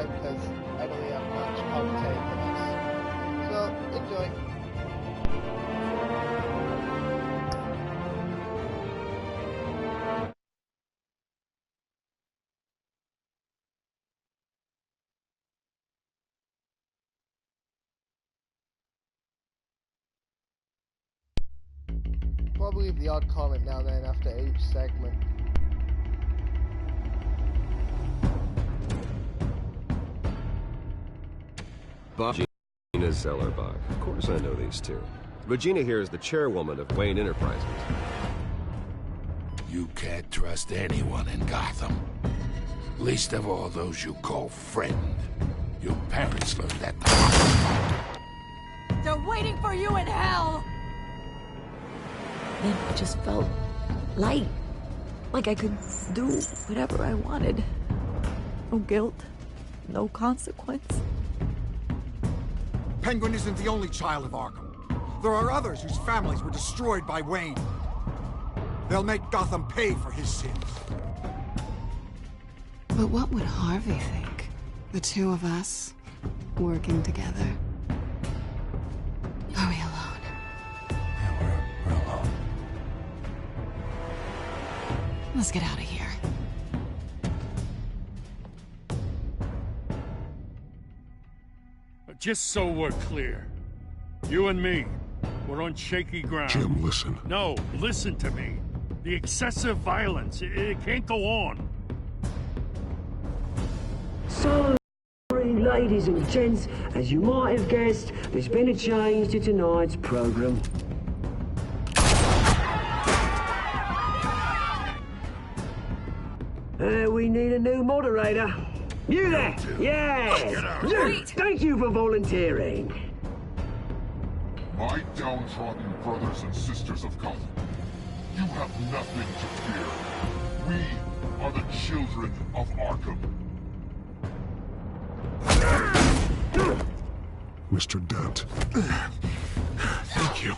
time because I don't really have much commentary for this. So, enjoy. Probably the odd comment now and then after each segment. Regina Zellerbach. Of course I know these two. Regina here is the chairwoman of Wayne Enterprises. You can't trust anyone in Gotham. Least of all those you call friend. Your parents learned that. They're waiting for you in hell! Then I just felt light. Like I could do whatever I wanted. No guilt, no consequence. Penguin isn't the only child of Arkham. There are others whose families were destroyed by Wayne. They'll make Gotham pay for his sins. But what would Harvey think? The two of us, working together. Are we alone? Yeah, we're alone. Let's get out of here. Just so we're clear, you and me, we're on shaky ground. Jim, listen. No, listen to me. The excessive violence, it can't go on. Sorry, ladies and gents, as you might have guessed, there's been a change to tonight's program. We need a new moderator. You there! Yes! You! Thank you for volunteering. My downtrodden brothers and sisters of Gotham, you have nothing to fear. We are the children of Arkham. Mr. Dent. Thank you.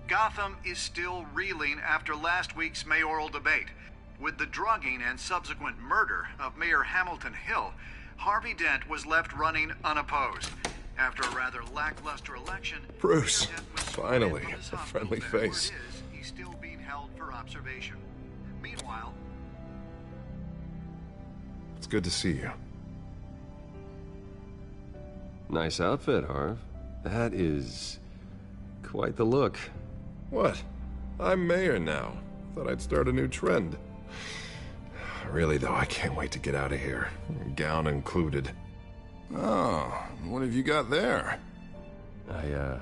Gotham is still reeling after last week's mayoral debate. With the drugging and subsequent murder of Mayor Hamilton Hill, Harvey Dent was left running unopposed. After a rather lackluster election, Bruce, finally, a friendly face. He's still being held for observation. Meanwhile, It's good to see you. Nice outfit, Harv. That is quite the look. What? I'm mayor now. Thought I'd start a new trend. Really, though, I can't wait to get out of here. Gown included. Oh, what have you got there? I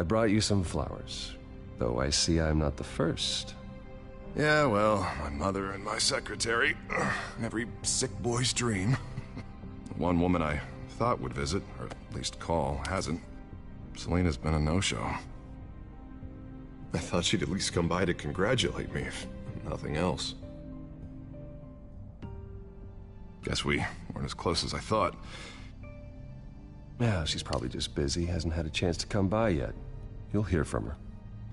brought you some flowers. Though I see I'm not the first. Yeah, well, my mother and my secretary. Every sick boy's dream. One woman I thought would visit, or at least call, hasn't. Selena's been a no-show. I thought she'd at least come by to congratulate me, if nothing else. Guess we weren't as close as I thought. Yeah, she's probably just busy, hasn't had a chance to come by yet. You'll hear from her.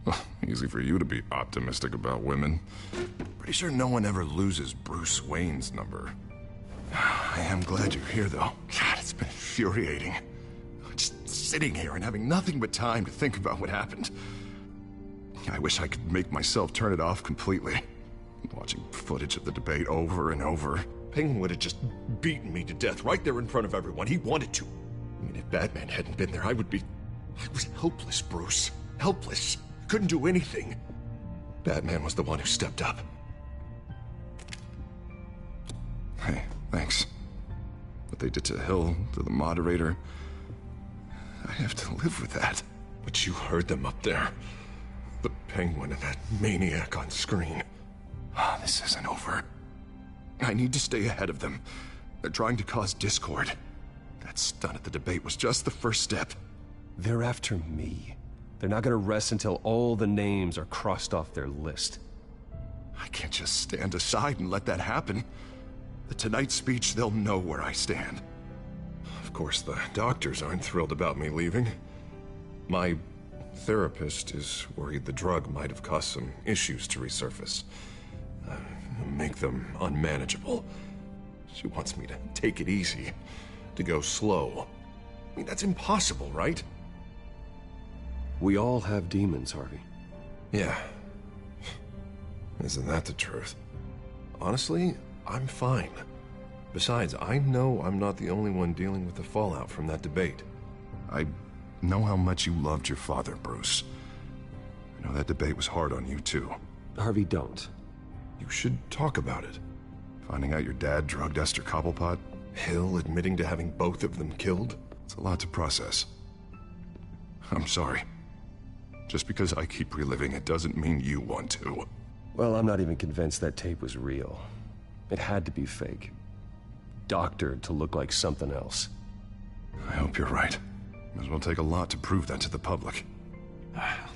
Well, easy for you to be optimistic about women. Pretty sure no one ever loses Bruce Wayne's number. I am glad you're here, though. God, it's been infuriating. Just sitting here and having nothing but time to think about what happened. I wish I could make myself turn it off completely. Watching footage of the debate over and over. Penguin would have just beaten me to death right there in front of everyone. He wanted to. I mean, if Batman hadn't been there, I was helpless, Bruce. Helpless. Couldn't do anything. Batman was the one who stepped up. Hey, thanks. What they did to Hill, to the moderator, I have to live with that. But you heard them up there. The Penguin and that maniac on screen. This isn't over. I need to stay ahead of them. They're trying to cause discord. That stunt at the debate was just the first step. They're after me. They're not gonna rest until all the names are crossed off their list. I can't just stand aside and let that happen. The Tonight speech, they'll know where I stand. Of course, the doctors aren't thrilled about me leaving. My therapist is worried the drug might have caused some issues to resurface. Make them unmanageable. She wants me to take it easy, to go slow. I mean, that's impossible, right? We all have demons, Harvey. Yeah. Isn't that the truth? Honestly, I'm fine. Besides, I know I'm not the only one dealing with the fallout from that debate. I know how much you loved your father, Bruce. I know that debate was hard on you, too. Harvey, don't. You should talk about it. Finding out your dad drugged Esther Cobblepot, Hill admitting to having both of them killed. It's a lot to process. I'm sorry. Just because I keep reliving it doesn't mean you want to. Well, I'm not even convinced that tape was real. It had to be fake. Doctored to look like something else. I hope you're right. Might as well take a lot to prove that to the public.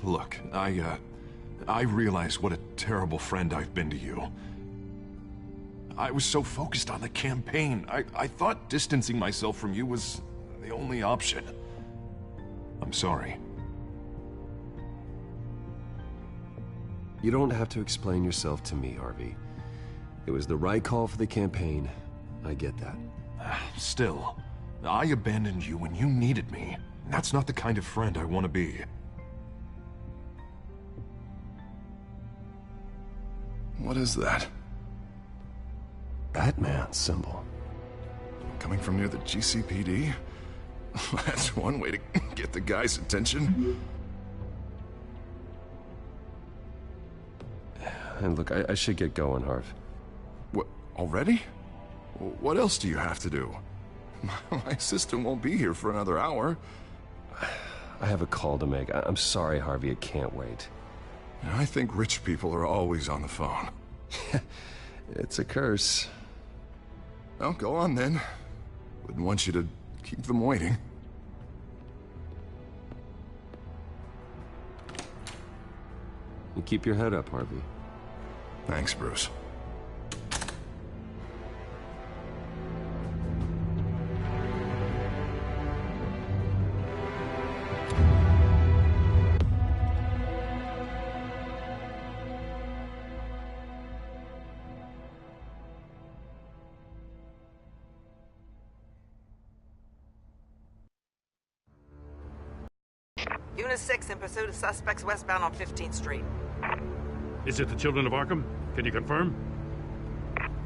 Look, I realize what a terrible friend I've been to you. I was so focused on the campaign. I thought distancing myself from you was the only option. I'm sorry. You don't have to explain yourself to me, Harvey. It was the right call for the campaign. I get that. Still, I abandoned you when you needed me. That's not the kind of friend I want to be. What is that? Batman symbol. Coming from near the GCPD? That's one way to get the guy's attention. And look, I should get going, Harv. What, already? What else do you have to do? My assistant won't be here for another hour. I have a call to make. I'm sorry, Harvey, it can't wait. I think rich people are always on the phone. It's a curse. Well, go on then. Wouldn't want you to keep them waiting. You keep your head up, Harvey. Thanks, Bruce. Unit 6 in pursuit of suspects westbound on 15th Street. Is it the Children of Arkham? Can you confirm?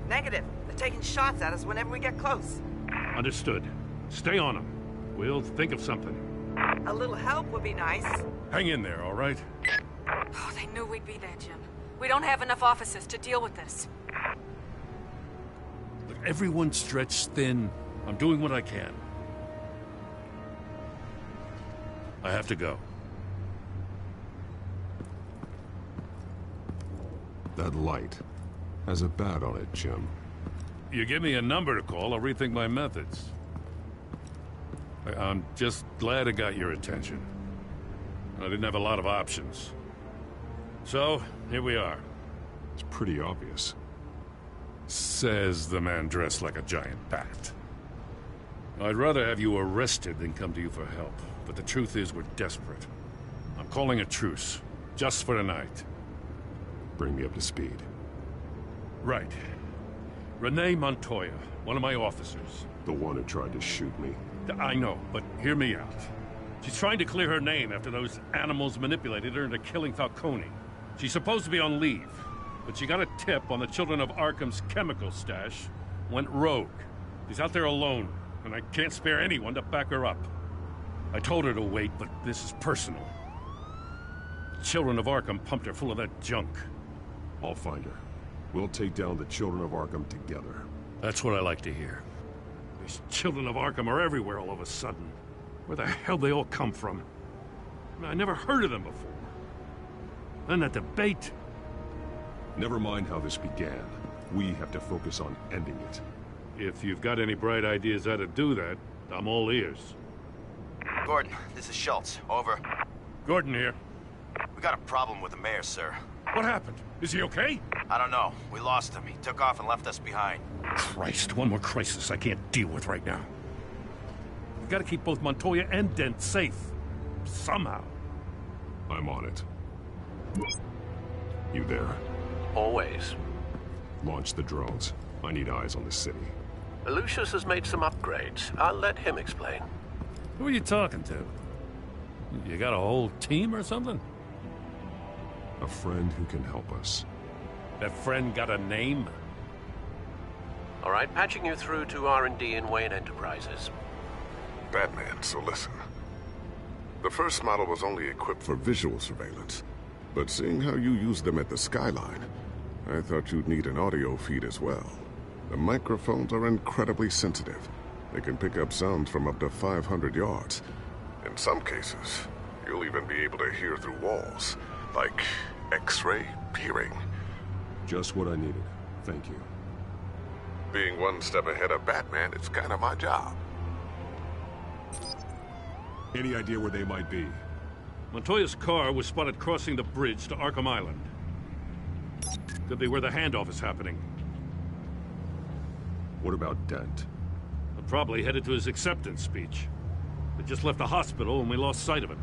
Negative. They're taking shots at us whenever we get close. Understood. Stay on them. We'll think of something. A little help would be nice. Hang in there, all right? Oh, they knew we'd be there, Jim. We don't have enough officers to deal with this. Look, everyone's stretched thin. I'm doing what I can. I have to go. That light has a bat on it, Jim. You give me a number to call, I'll rethink my methods. I'm just glad it got your attention. I didn't have a lot of options. So, here we are. It's pretty obvious. Says the man dressed like a giant bat. I'd rather have you arrested than come to you for help, but the truth is we're desperate. I'm calling a truce, just for tonight. Bring me up to speed. Right. Renee Montoya, one of my officers. The one who tried to shoot me. I know, but hear me out. She's trying to clear her name after those animals manipulated her into killing Falcone. She's supposed to be on leave, but she got a tip on the Children of Arkham's chemical stash, went rogue. She's out there alone, and I can't spare anyone to back her up. I told her to wait, but this is personal. The Children of Arkham pumped her full of that junk. I'll find her. We'll take down the Children of Arkham together. That's what I like to hear. These Children of Arkham are everywhere all of a sudden. Where the hell they all come from? I mean, I never heard of them before. And that debate. Never mind how this began. We have to focus on ending it. If you've got any bright ideas how to do that, I'm all ears. Gordon, this is Schultz. Over. Gordon here. We got a problem with the mayor, sir. What happened? Is he okay? I don't know. We lost him. He took off and left us behind. Christ, one more crisis I can't deal with right now. We've got to keep both Montoya and Dent safe. Somehow. I'm on it. You there? Always. Launch the drones. I need eyes on the city. Lucius has made some upgrades. I'll let him explain. Who are you talking to? You got a whole team or something? A friend who can help us. That friend got a name? All right, patching you through to R&D in Wayne Enterprises. Batman, so listen. The first model was only equipped for visual surveillance, but seeing how you use them at the Skyline, I thought you'd need an audio feed as well. The microphones are incredibly sensitive. They can pick up sounds from up to 500 yards. In some cases, you'll even be able to hear through walls, like X-ray peering. Just what I needed. Thank you. Being one step ahead of Batman, it's kind of my job. Any idea where they might be? Montoya's car was spotted crossing the bridge to Arkham Island. Could be where the handoff is happening. What about Dent? Probably headed to his acceptance speech. They just left the hospital and we lost sight of him.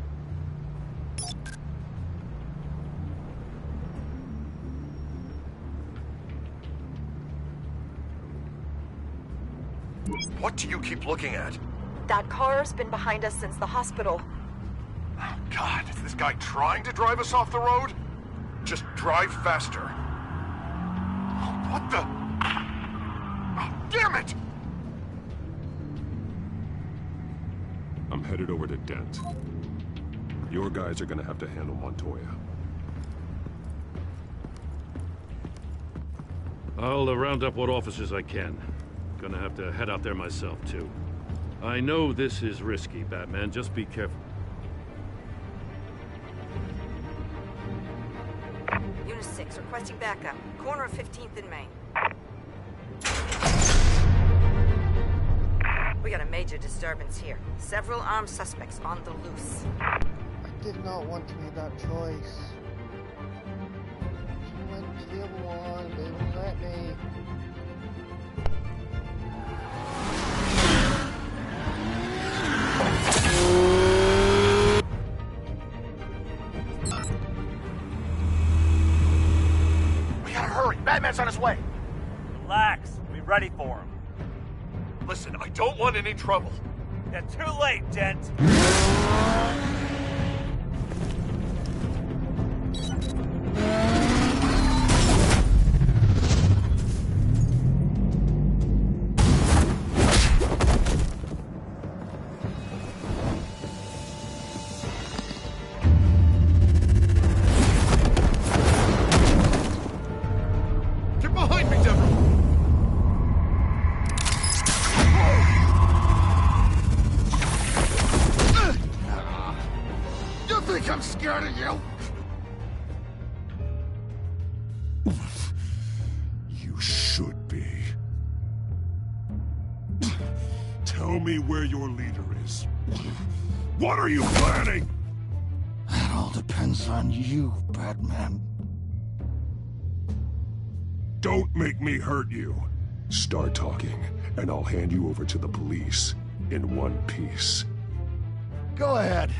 What do you keep looking at? That car's been behind us since the hospital. Oh, God, is this guy trying to drive us off the road? Just drive faster. Oh, what the? Oh, damn it! I'm headed over to Dent. Your guys are gonna have to handle Montoya. I'll round up what officers I can. Gonna have to head out there myself, too. I know this is risky, Batman. Just be careful. Unit 6, requesting backup. Corner of 15th and Main. We got a major disturbance here. Several armed suspects on the loose. I did not want to make that choice. I went to the other one, they wouldn't let me. We gotta hurry! Batman's on his way! Relax. We'll be ready for him. Listen, I don't want any trouble. Yeah, too late, Dent. Get behind me, Deborah! You think I'm scared of you? You should be. Tell me where your leader is. What are you planning? That all depends on you, Batman. Don't make me hurt you. Start talking, and I'll hand you over to the police in one piece. Go ahead.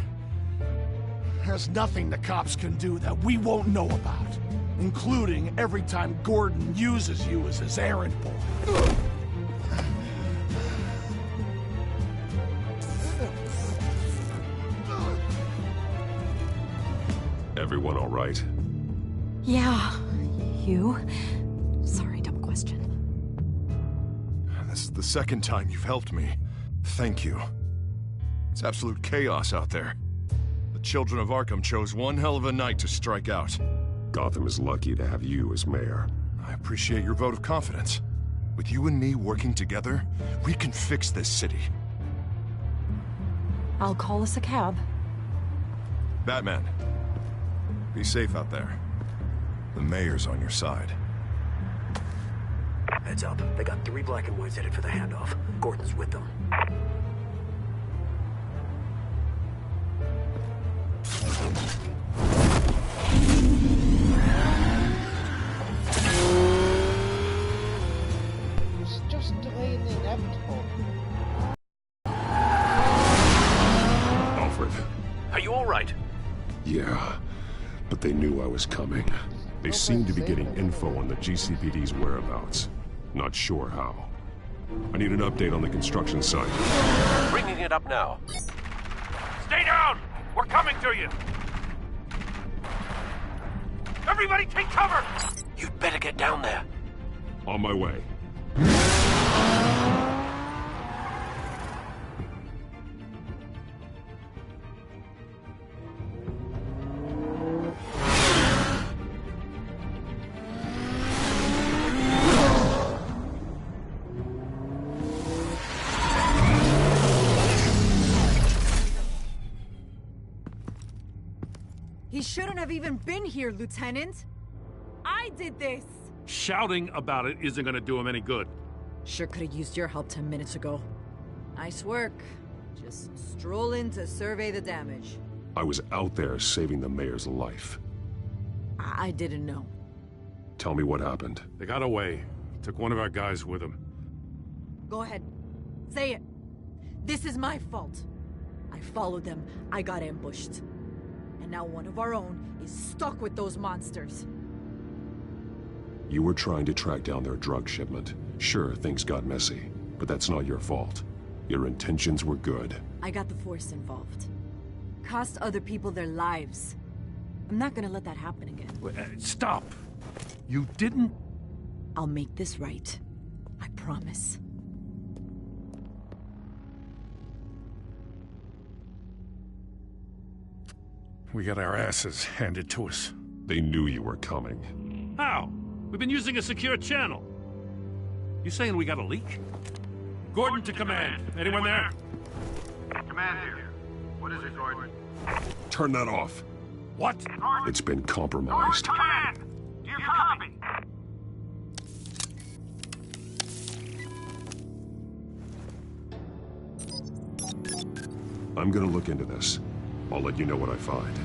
There's nothing the cops can do that we won't know about, including every time Gordon uses you as his errand boy. Everyone all right? Yeah. You? Sorry, dumb question. This is the second time you've helped me. Thank you. It's absolute chaos out there. The children of Arkham chose one hell of a night to strike out. Gotham is lucky to have you as mayor. I appreciate your vote of confidence. With you and me working together, we can fix this city. I'll call us a cab. Batman, Be safe out there. The mayor's on your side. Heads up. They got 3 black and whites headed for the handoff. Gordon's with them. It's just delaying the inevitable. Alfred. Are you all right? Yeah, but they knew I was coming. They seem to be getting info on the GCPD's whereabouts. Not sure how. I need an update on the construction site. Bringing it up now. Stay down! We're coming to you! Everybody take cover! You'd better get down there. On my way. He shouldn't have even been here, Lieutenant. I did this. Shouting about it isn't gonna do him any good. Sure could have used your help 10 minutes ago. Nice work. Just stroll in to survey the damage. I was out there saving the mayor's life. I didn't know. Tell me what happened. They got away. Took one of our guys with them. Go ahead. Say it. This is my fault. I followed them. I got ambushed. And now one of our own is stuck with those monsters. You were trying to track down their drug shipment. Sure, things got messy, but that's not your fault. Your intentions were good. I got the Force involved. Cost other people their lives. I'm not gonna let that happen again. Stop! You didn't... I'll make this right. I promise. We got our asses handed to us. They knew you were coming. How? We've been using a secure channel. You saying we got a leak? Gordon to command. Anyone there? Command here. What is it, Gordon? Turn that off. What? It's been compromised. Command! Do you copy? I'm gonna look into this. I'll let you know what I find.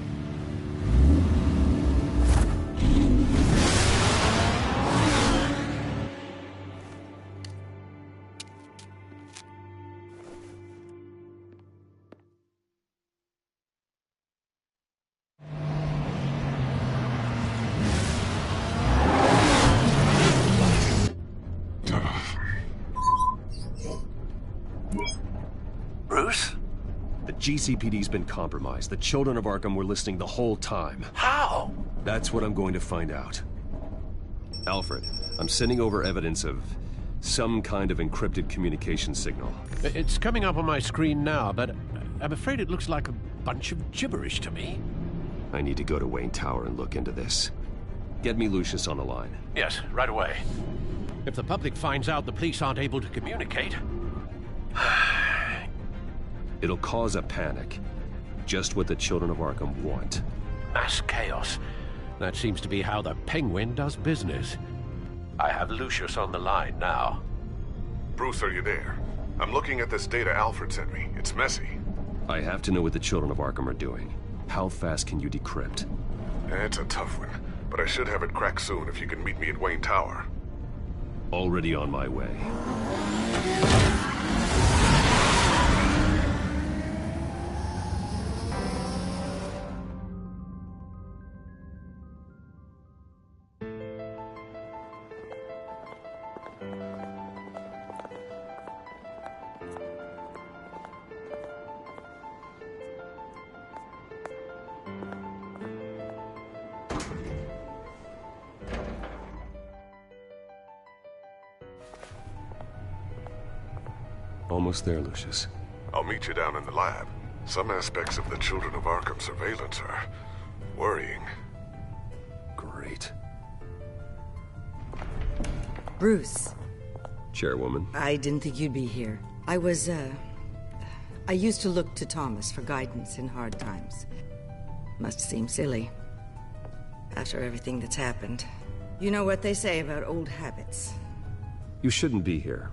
Bruce? The GCPD's been compromised. The children of Arkham were listening the whole time. How? That's what I'm going to find out. Alfred, I'm sending over evidence of some kind of encrypted communication signal. It's coming up on my screen now, but I'm afraid it looks like a bunch of gibberish to me. I need to go to Wayne Tower and look into this. Get me Lucius on the line. Yes, right away. If the public finds out the police aren't able to communicate... It'll cause a panic. Just what the children of Arkham want. Mass chaos. That seems to be how the Penguin does business. I have Lucius on the line now. Bruce, are you there? I'm looking at this data Alfred sent me. It's messy. I have to know what the children of Arkham are doing. How fast can you decrypt? It's a tough one, but I should have it cracked soon if you can meet me at Wayne Tower. Already on my way. Almost there, Lucius. I'll meet you down in the lab. Some aspects of the Children of Arkham surveillance are worrying. Great. Bruce. Chairwoman. I didn't think you'd be here. I used to look to Thomas for guidance in hard times. Must seem silly. After everything that's happened. You know what they say about old habits. You shouldn't be here.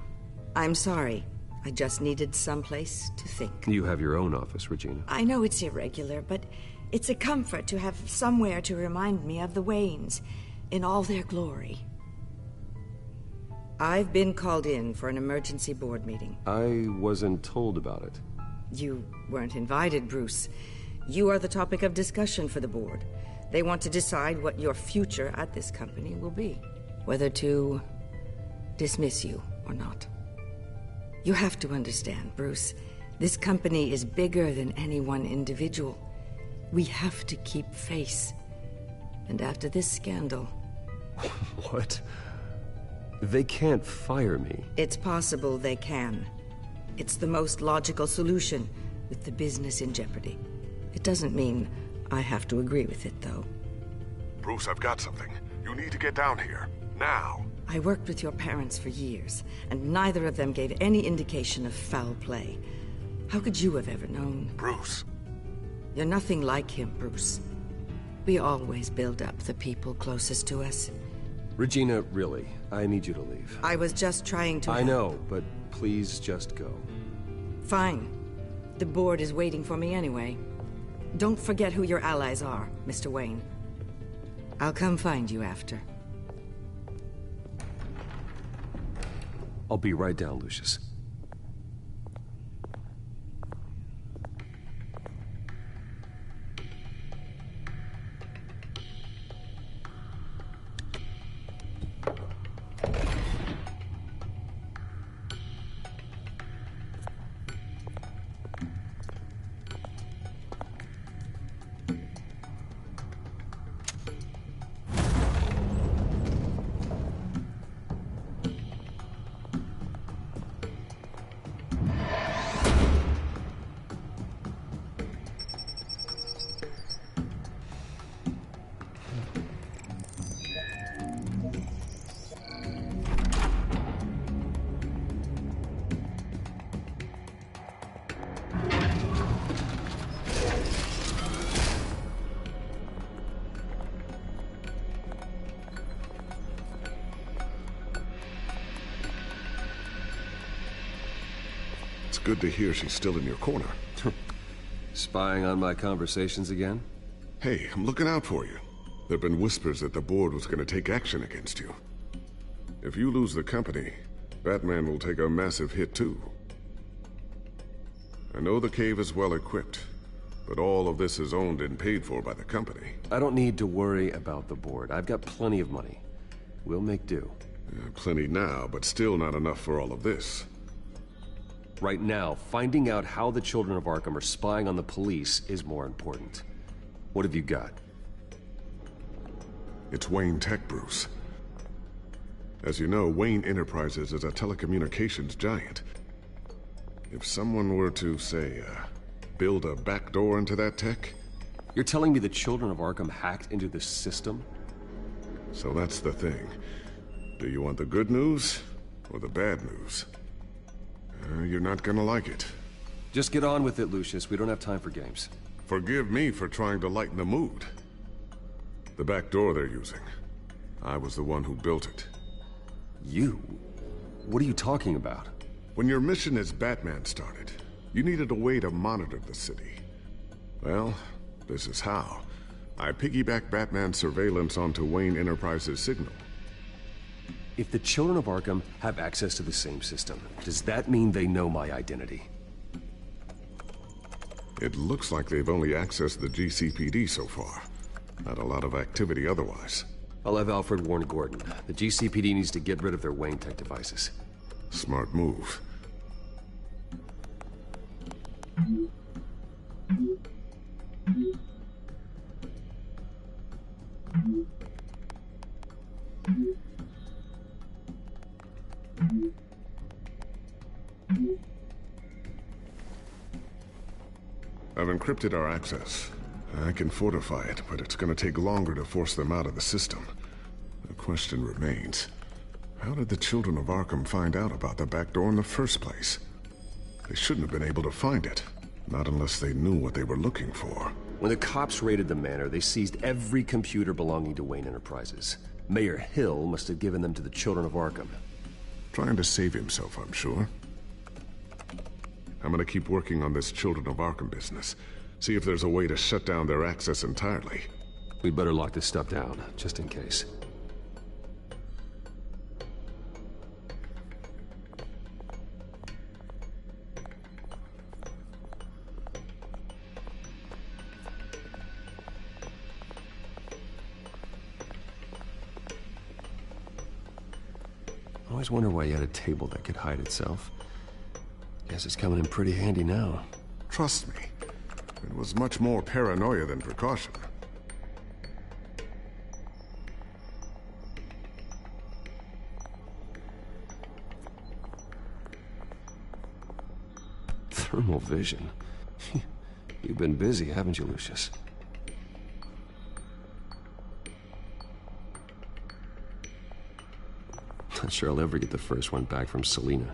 I'm sorry. I just needed someplace to think. You have your own office, Regina. I know it's irregular, but it's a comfort to have somewhere to remind me of the Waynes in all their glory. I've been called in for an emergency board meeting. I wasn't told about it. You weren't invited, Bruce. You are the topic of discussion for the board. They want to decide what your future at this company will be. Whether to dismiss you or not. You have to understand, Bruce. This company is bigger than any one individual. We have to keep face. And after this scandal... What? They can't fire me. It's possible they can. It's the most logical solution, with the business in jeopardy. It doesn't mean I have to agree with it, though. Bruce, I've got something. You need to get down here. Now. I worked with your parents for years, and neither of them gave any indication of foul play. How could you have ever known? Bruce. You're nothing like him, Bruce. We always build up the people closest to us. Regina, really, I need you to leave. I was just trying to... I know, but please just go. Fine. The board is waiting for me anyway. Don't forget who your allies are, Mr. Wayne. I'll come find you after. I'll be right down, Lucius. Good to hear she's still in your corner. Spying on my conversations again? Hey, I'm looking out for you. There've been whispers that the board was going to take action against you. If you lose the company, Batman will take a massive hit too. I know the cave is well equipped, but all of this is owned and paid for by the company. I don't need to worry about the board. I've got plenty of money. We'll make do. Plenty now, but still not enough for all of this. Right now, finding out how the children of Arkham are spying on the police is more important. What have you got? It's Wayne Tech, Bruce. As you know, Wayne Enterprises is a telecommunications giant. If someone were to, say, build a backdoor into that tech... You're telling me the children of Arkham hacked into this system? So that's the thing. Do you want the good news or the bad news? You're not gonna like it. Just get on with it, Lucius. We don't have time for games. Forgive me for trying to lighten the mood. The back door they're using. I was the one who built it. You? What are you talking about? When your mission as Batman started, you needed a way to monitor the city. Well, this is how. I piggybacked Batman's surveillance onto Wayne Enterprises' signal. If the children of Arkham have access to the same system, does that mean they know my identity? It looks like they've only accessed the GCPD so far. Not a lot of activity otherwise. I'll have Alfred warn Gordon. The GCPD needs to get rid of their Wayne Tech devices. Smart move. I've encrypted our access. I can fortify it, but it's going to take longer to force them out of the system. The question remains, how did the children of Arkham find out about the back door in the first place? They shouldn't have been able to find it, not unless they knew what they were looking for. When the cops raided the manor, they seized every computer belonging to Wayne Enterprises. Mayor Hill must have given them to the children of Arkham. Trying to save himself, I'm sure. I'm gonna keep working on this Children of Arkham business. See if there's a way to shut down their access entirely. We'd better lock this stuff down, just in case. I always wonder why you had a table that could hide itself. Guess it's coming in pretty handy now. Trust me, it was much more paranoia than precaution. Thermal vision. You've been busy, haven't you, Lucius? Not sure I'll ever get the first one back from Selina.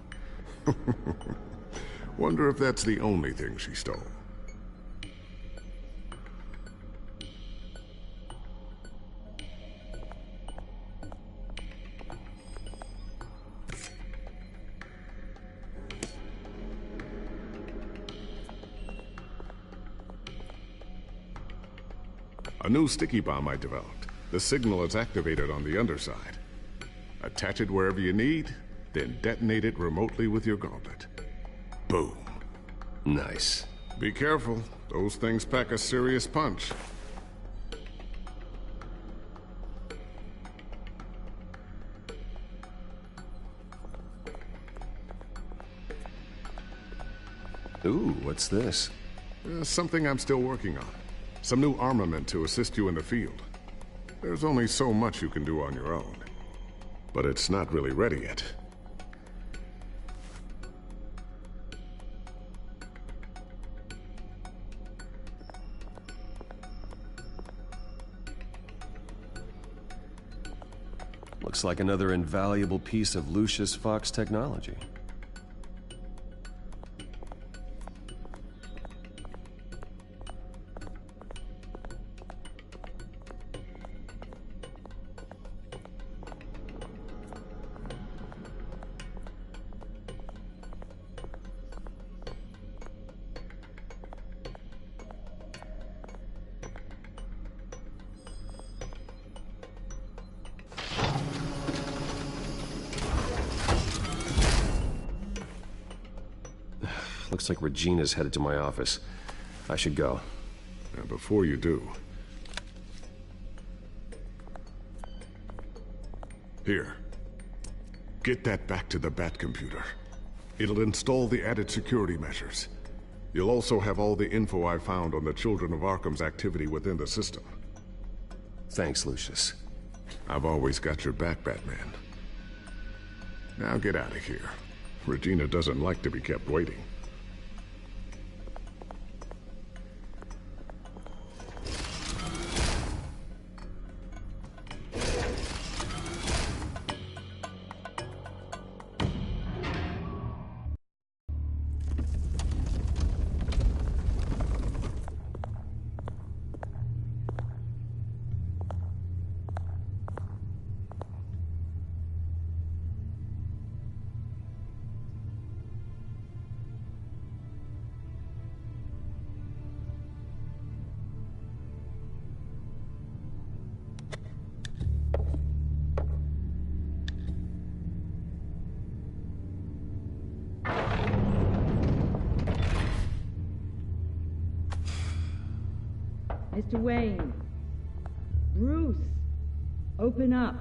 Wonder if that's the only thing she stole. A new sticky bomb I developed. The signal is activated on the underside. Attach it wherever you need, then detonate it remotely with your gauntlet. Boom. Nice. Be careful. Those things pack a serious punch. Ooh, what's this? Something I'm still working on. Some new armament to assist you in the field. There's only so much you can do on your own. But it's not really ready yet. Looks like another invaluable piece of Lucius Fox technology. Looks like Regina's headed to my office. I should go. And before you do... Here. Get that back to the Bat computer. It'll install the added security measures. You'll also have all the info I found on the Children of Arkham's activity within the system. Thanks, Lucius. I've always got your back, Batman. Now get out of here. Regina doesn't like to be kept waiting. Mr. Wayne. Bruce. Open up.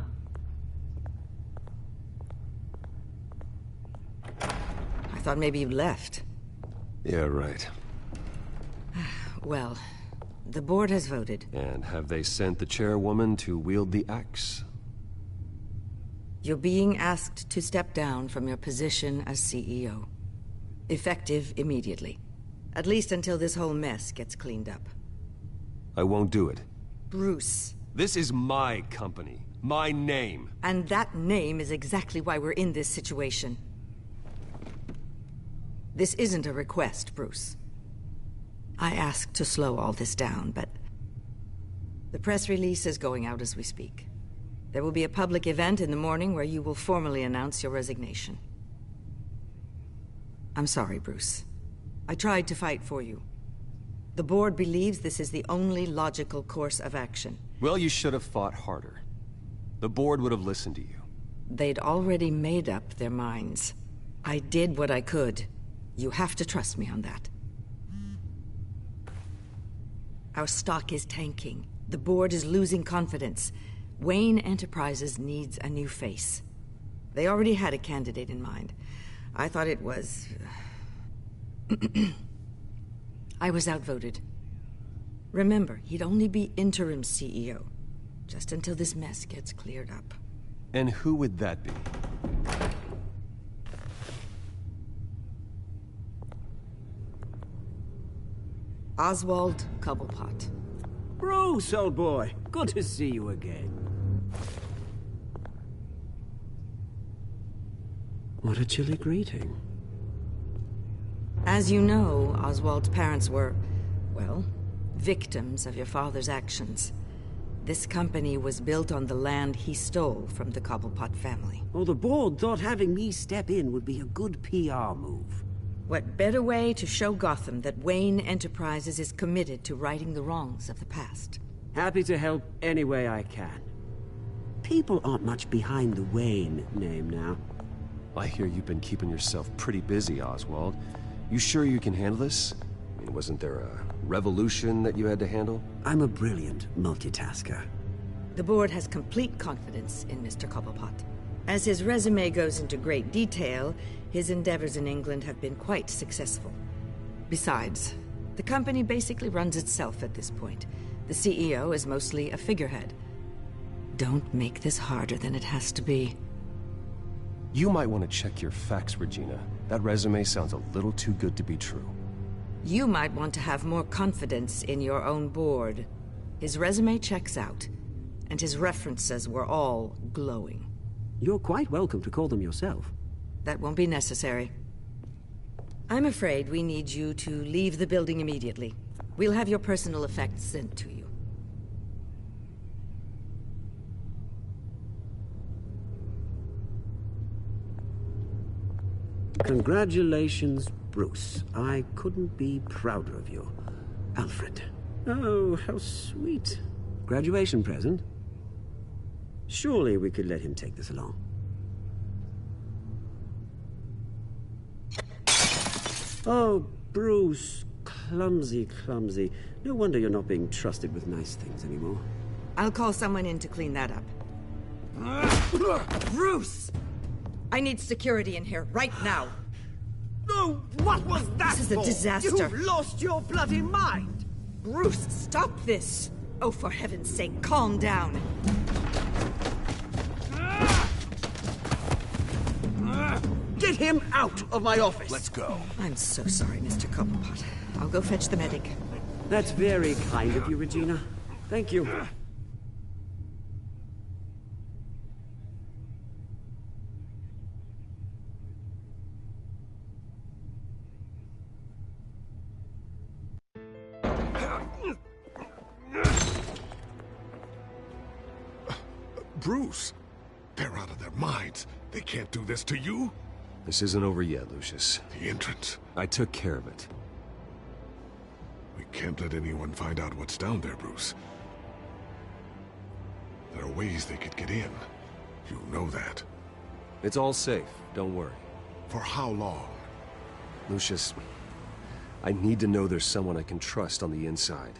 I thought maybe you left. Yeah, right. Well, the board has voted. And have they sent the chairwoman to wield the axe? You're being asked to step down from your position as CEO. Effective immediately. At least until this whole mess gets cleaned up. I won't do it. Bruce. This is my company. My name. And that name is exactly why we're in this situation. This isn't a request, Bruce. I asked to slow all this down, but the press release is going out as we speak. There will be a public event in the morning where you will formally announce your resignation. I'm sorry, Bruce. I tried to fight for you. The board believes this is the only logical course of action. Well, you should have fought harder. The board would have listened to you. They'd already made up their minds. I did what I could. You have to trust me on that. Our stock is tanking. The board is losing confidence. Wayne Enterprises needs a new face. They already had a candidate in mind. I thought it was... I was outvoted. Remember, he'd only be interim CEO, just until this mess gets cleared up. And who would that be? Oswald Cobblepot. Bruce, old boy. Good to see you again. What a chilly greeting. As you know, Oswald's parents were, well, victims of your father's actions. This company was built on the land he stole from the Cobblepot family. Oh, the board thought having me step in would be a good PR move. What better way to show Gotham that Wayne Enterprises is committed to righting the wrongs of the past? Happy to help any way I can. People aren't much behind the Wayne name now. I hear you've been keeping yourself pretty busy, Oswald. You sure you can handle this? I mean, wasn't there a revolution that you had to handle? I'm a brilliant multitasker. The board has complete confidence in Mr. Cobblepot. As his resume goes into great detail, his endeavors in England have been quite successful. Besides, the company basically runs itself at this point. The CEO is mostly a figurehead. Don't make this harder than it has to be. You might want to check your facts, Regina. That resume sounds a little too good to be true. You might want to have more confidence in your own board. His resume checks out, and his references were all glowing. You're quite welcome to call them yourself. That won't be necessary. I'm afraid we need you to leave the building immediately. We'll have your personal effects sent to you. Congratulations, Bruce. I couldn't be prouder of you. Alfred. Oh, how sweet. Graduation present? Surely we could let him take this along. Oh, Bruce. Clumsy, clumsy. No wonder you're not being trusted with nice things anymore. I'll call someone in to clean that up. Bruce! I need security in here, right now. No, what was that This is a disaster. You've lost your bloody mind! Bruce, stop this! Oh, for heaven's sake, calm down. Get him out of my office! Let's go. I'm so sorry, Mr. Cobblepot. I'll go fetch the medic. That's very kind of you, Regina. Thank you. Bruce, they're out of their minds. They can't do this to you. This isn't over yet, Lucius. The entrance. I took care of it. We can't let anyone find out what's down there, Bruce. There are ways they could get in. You know that. It's all safe. Don't worry. For how long? Lucius, I need to know there's someone I can trust on the inside.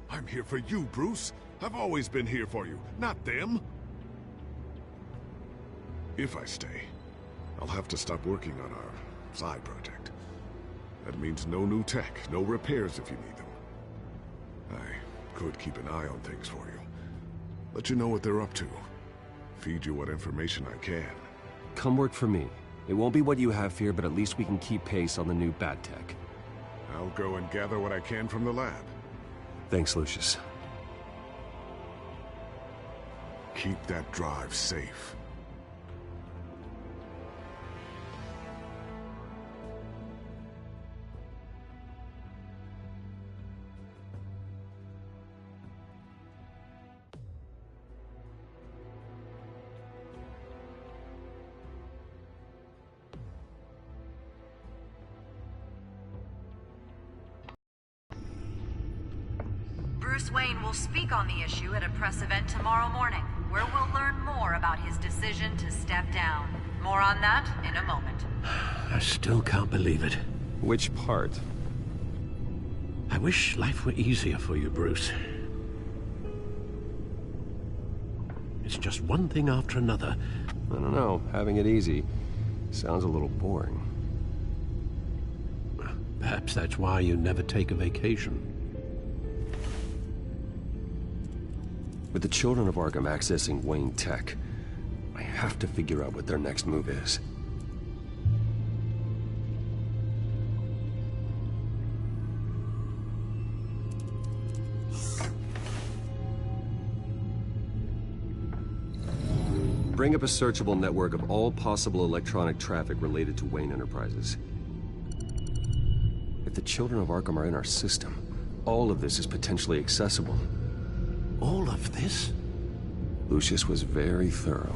I'm here for you, Bruce. I've always been here for you, not them. If I stay, I'll have to stop working on our side project. That means no new tech, no repairs if you need them. I could keep an eye on things for you. Let you know what they're up to. Feed you what information I can. Come work for me. It won't be what you have here, but at least we can keep pace on the new bad tech. I'll go and gather what I can from the lab. Thanks, Lucius. Keep that drive safe. Bruce Wayne will speak on the issue at a press event tomorrow morning, where we'll learn more about his decision to step down. More on that in a moment. I still can't believe it. Which part? I wish life were easier for you, Bruce. It's just one thing after another. I don't know. Having it easy sounds a little boring. Perhaps that's why you never take a vacation. With the children of Arkham accessing Wayne Tech, I have to figure out what their next move is. Bring up a searchable network of all possible electronic traffic related to Wayne Enterprises. If the children of Arkham are in our system, all of this is potentially accessible. All of this? Lucius was very thorough.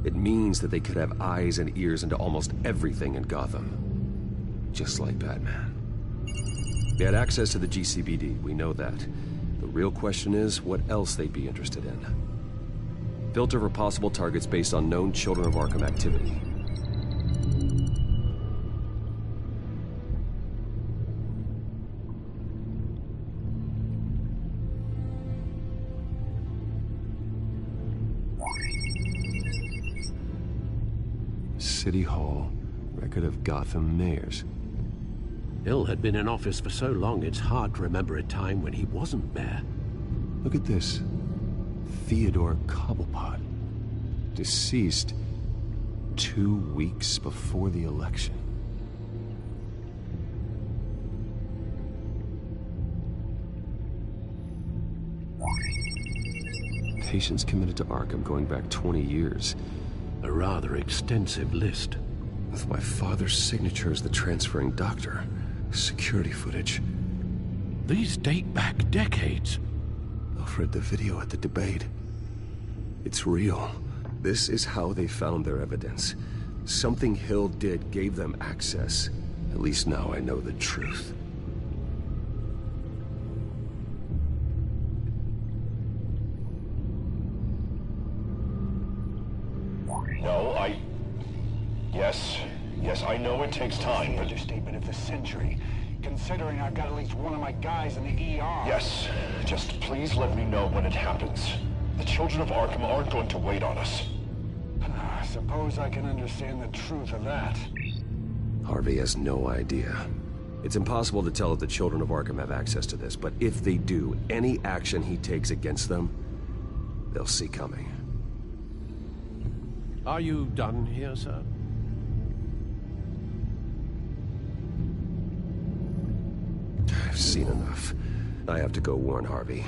It means that they could have eyes and ears into almost everything in Gotham. Just like Batman. They had access to the GCPD, we know that. The real question is what else they'd be interested in. Filter for possible targets based on known Children of Arkham activity. City Hall, record of Gotham mayors. Hill had been in office for so long, it's hard to remember a time when he wasn't mayor. Look at this. Theodore Cobblepot. Deceased 2 weeks before the election. Patients committed to Arkham going back 20 years. A rather extensive list. With my father's signature as the transferring doctor. Security footage. These date back decades. Alfred, the video at the debate. It's real. This is how they found their evidence. Something Hill did gave them access. At least now I know the truth. No, Yes, I know it takes time, but... Understatement of the century. Considering I've got at least one of my guys in the ER. Yes, just please let me know when it happens. The children of Arkham aren't going to wait on us. I suppose I can understand the truth of that. Harvey has no idea. It's impossible to tell if the children of Arkham have access to this, but if they do, any action he takes against them, they'll see coming. Are you done here, sir? I've seen enough. I have to go warn Harvey.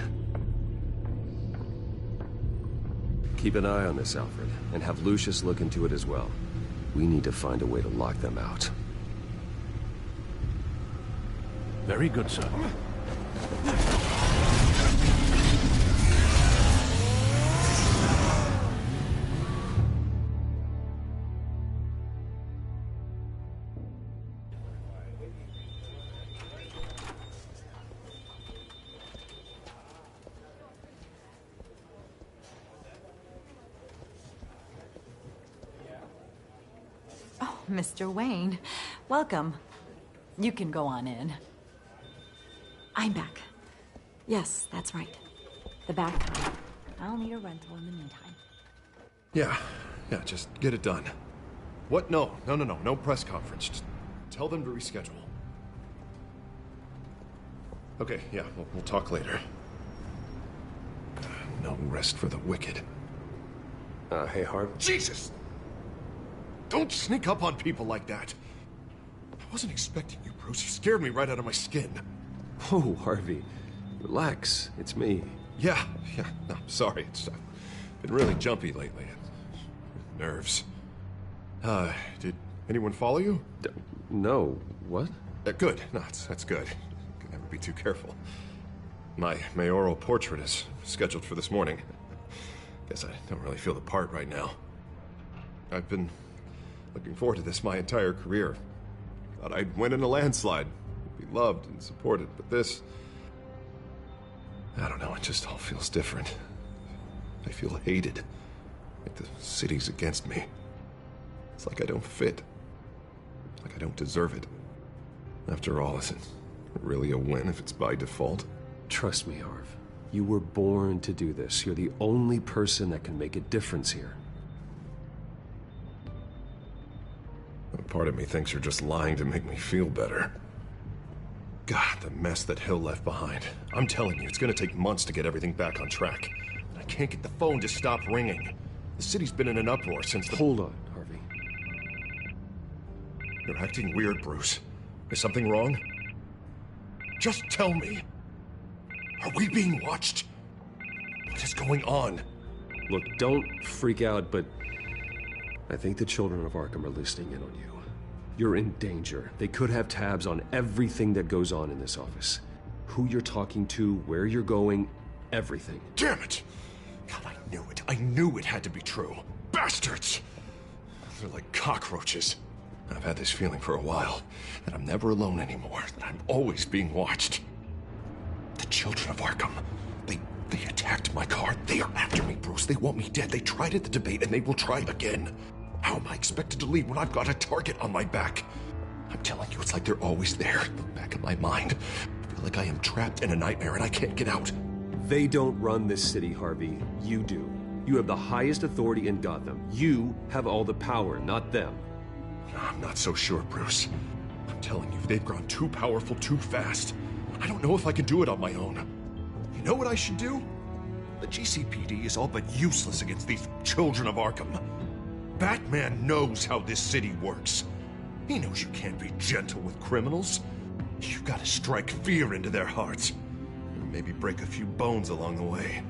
Keep an eye on this, Alfred, and have Lucius look into it as well. We need to find a way to lock them out. Very good, sir. Mr. Wayne, welcome. You can go on in. I'm back. Yes, that's right. The back. I'll need a rental in the meantime. Yeah, just get it done. What? No press conference. Just tell them to reschedule. Okay, yeah, we'll talk later. No rest for the wicked. Hey, Harvey. Jesus! Don't sneak up on people like that. I wasn't expecting you, Bruce. You scared me right out of my skin. Oh, Harvey. Relax. It's me. Yeah, no, sorry. It's been really jumpy lately. Nerves. Did anyone follow you? No. What? Good. No, that's good. Can never be too careful. My mayoral portrait is scheduled for this morning. Guess I don't really feel the part right now. I've been looking forward to this my entire career. Thought I'd win in a landslide, be loved and supported, but this... I don't know, it just all feels different. I feel hated. Like the city's against me. It's like I don't fit. Like I don't deserve it. After all, is it really a win if it's by default? Trust me, Harv. You were born to do this. You're the only person that can make a difference here. A part of me thinks you're just lying to make me feel better. God, the mess that Hill left behind. I'm telling you, it's gonna take months to get everything back on track. And I can't get the phone to stop ringing. The city's been in an uproar since the— Hold on, Harvey. You're acting weird, Bruce. Is something wrong? Just tell me. Are we being watched? What is going on? Look, don't freak out, but I think the children of Arkham are listening in on you. You're in danger. They could have tabs on everything that goes on in this office. Who you're talking to, where you're going, everything. Damn it! God, I knew it. I knew it had to be true. Bastards! They're like cockroaches. I've had this feeling for a while, that I'm never alone anymore, that I'm always being watched. The children of Arkham, they attacked my car. They are after me, Bruce. They want me dead. They tried at the debate, and they will try again. How am I expected to leave when I've got a target on my back? I'm telling you, it's like they're always there, in the back of my mind. I feel like I am trapped in a nightmare and I can't get out. They don't run this city, Harvey. You do. You have the highest authority in Gotham. You have all the power, not them. I'm not so sure, Bruce. I'm telling you, they've grown too powerful too fast. I don't know if I can do it on my own. You know what I should do? The GCPD is all but useless against these children of Arkham. Batman knows how this city works. He knows you can't be gentle with criminals. You've got to strike fear into their hearts. And maybe break a few bones along the way.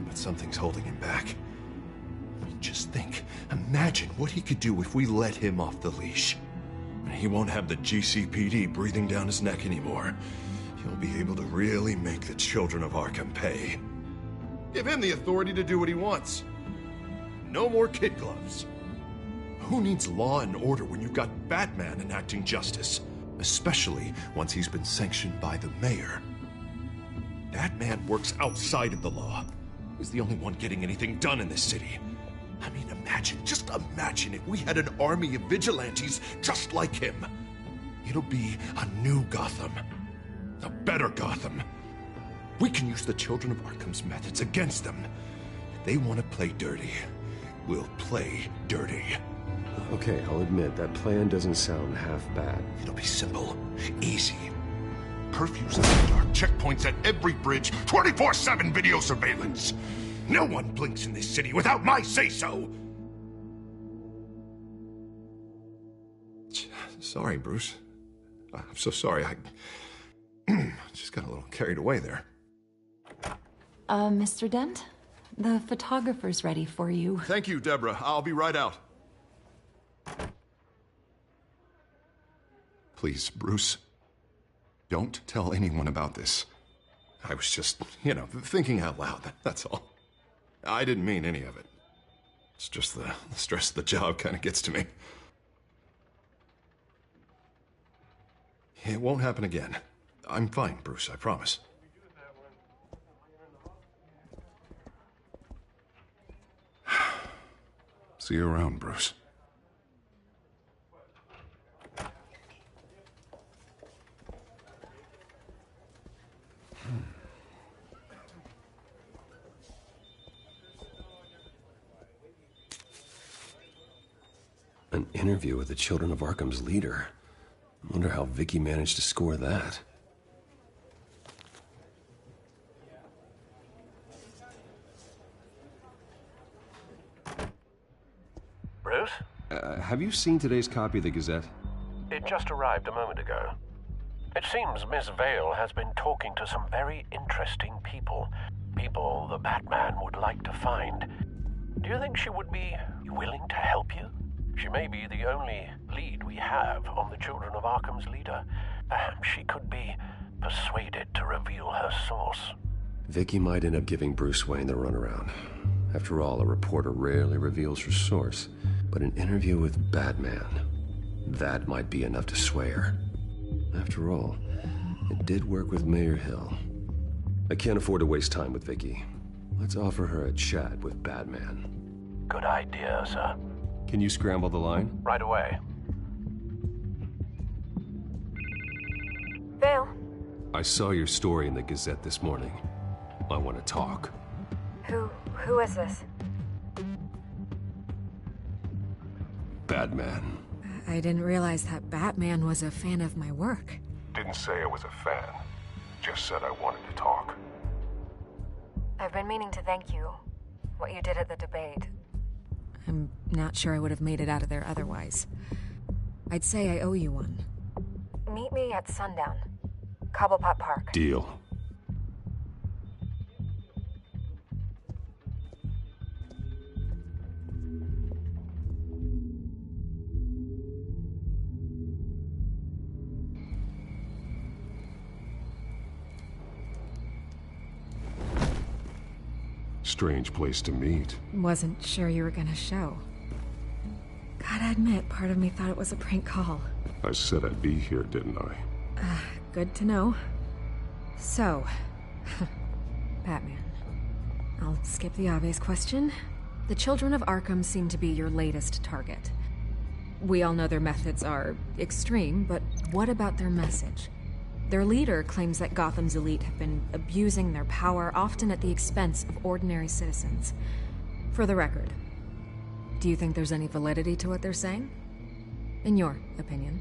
But something's holding him back. I mean, just think. Imagine what he could do if we let him off the leash. He won't have the GCPD breathing down his neck anymore. He'll be able to really make the children of Arkham pay. Give him the authority to do what he wants. No more kid gloves. Who needs law and order when you've got Batman enacting justice? Especially once he's been sanctioned by the mayor. Batman works outside of the law. He's the only one getting anything done in this city. I mean, just imagine if we had an army of vigilantes just like him. It'll be a new Gotham. A better Gotham. We can use the children of Arkham's methods against them. If they want to play dirty, we'll play dirty. Okay, I'll admit, that plan doesn't sound half bad. It'll be simple, easy. Curfews in the dark, checkpoints at every bridge, 24/7 video surveillance. No one blinks in this city without my say-so! Sorry, Bruce. I'm so sorry. I just got a little carried away there. Mr. Dent? The photographer's ready for you. Thank you, Deborah. I'll be right out. Please, Bruce, don't tell anyone about this. I was just, thinking out loud, that's all. I didn't mean any of it. It's just the stress of the job kind of gets to me. It won't happen again. I'm fine, Bruce, I promise. See you around, Bruce. An interview with the Children of Arkham's leader. I wonder how Vicky managed to score that. Bruce? Have you seen today's copy of the Gazette? It just arrived a moment ago. It seems Miss Vale has been talking to some very interesting people. People the Batman would like to find. Do you think she would be willing to help you? She may be the only lead we have on the Children of Arkham's leader. Perhaps she could be persuaded to reveal her source. Vicky might end up giving Bruce Wayne the runaround. After all, a reporter rarely reveals her source. But an interview with Batman, that might be enough to sway her. After all, it did work with Mayor Hill. I can't afford to waste time with Vicky. Let's offer her a chat with Batman. Good idea, sir. Can you scramble the line? Right away. Vale. I saw your story in the Gazette this morning. I want to talk. Who is this? Batman. I didn't realize that Batman was a fan of my work. Didn't say I was a fan. Just said I wanted to talk. I've been meaning to thank you. What you did at the debate. I'm not sure I would have made it out of there otherwise. I'd say I owe you one. Meet me at sundown. Cobblepot Park. Deal. Strange place to meet. Wasn't sure you were gonna show. Gotta admit, part of me thought it was a prank call. I said I'd be here, didn't I? Good to know. So, Batman. I'll skip the obvious question. The children of Arkham seem to be your latest target. We all know their methods are extreme, but what about their message? Their leader claims that Gotham's elite have been abusing their power, often at the expense of ordinary citizens. For the record, do you think there's any validity to what they're saying? In your opinion?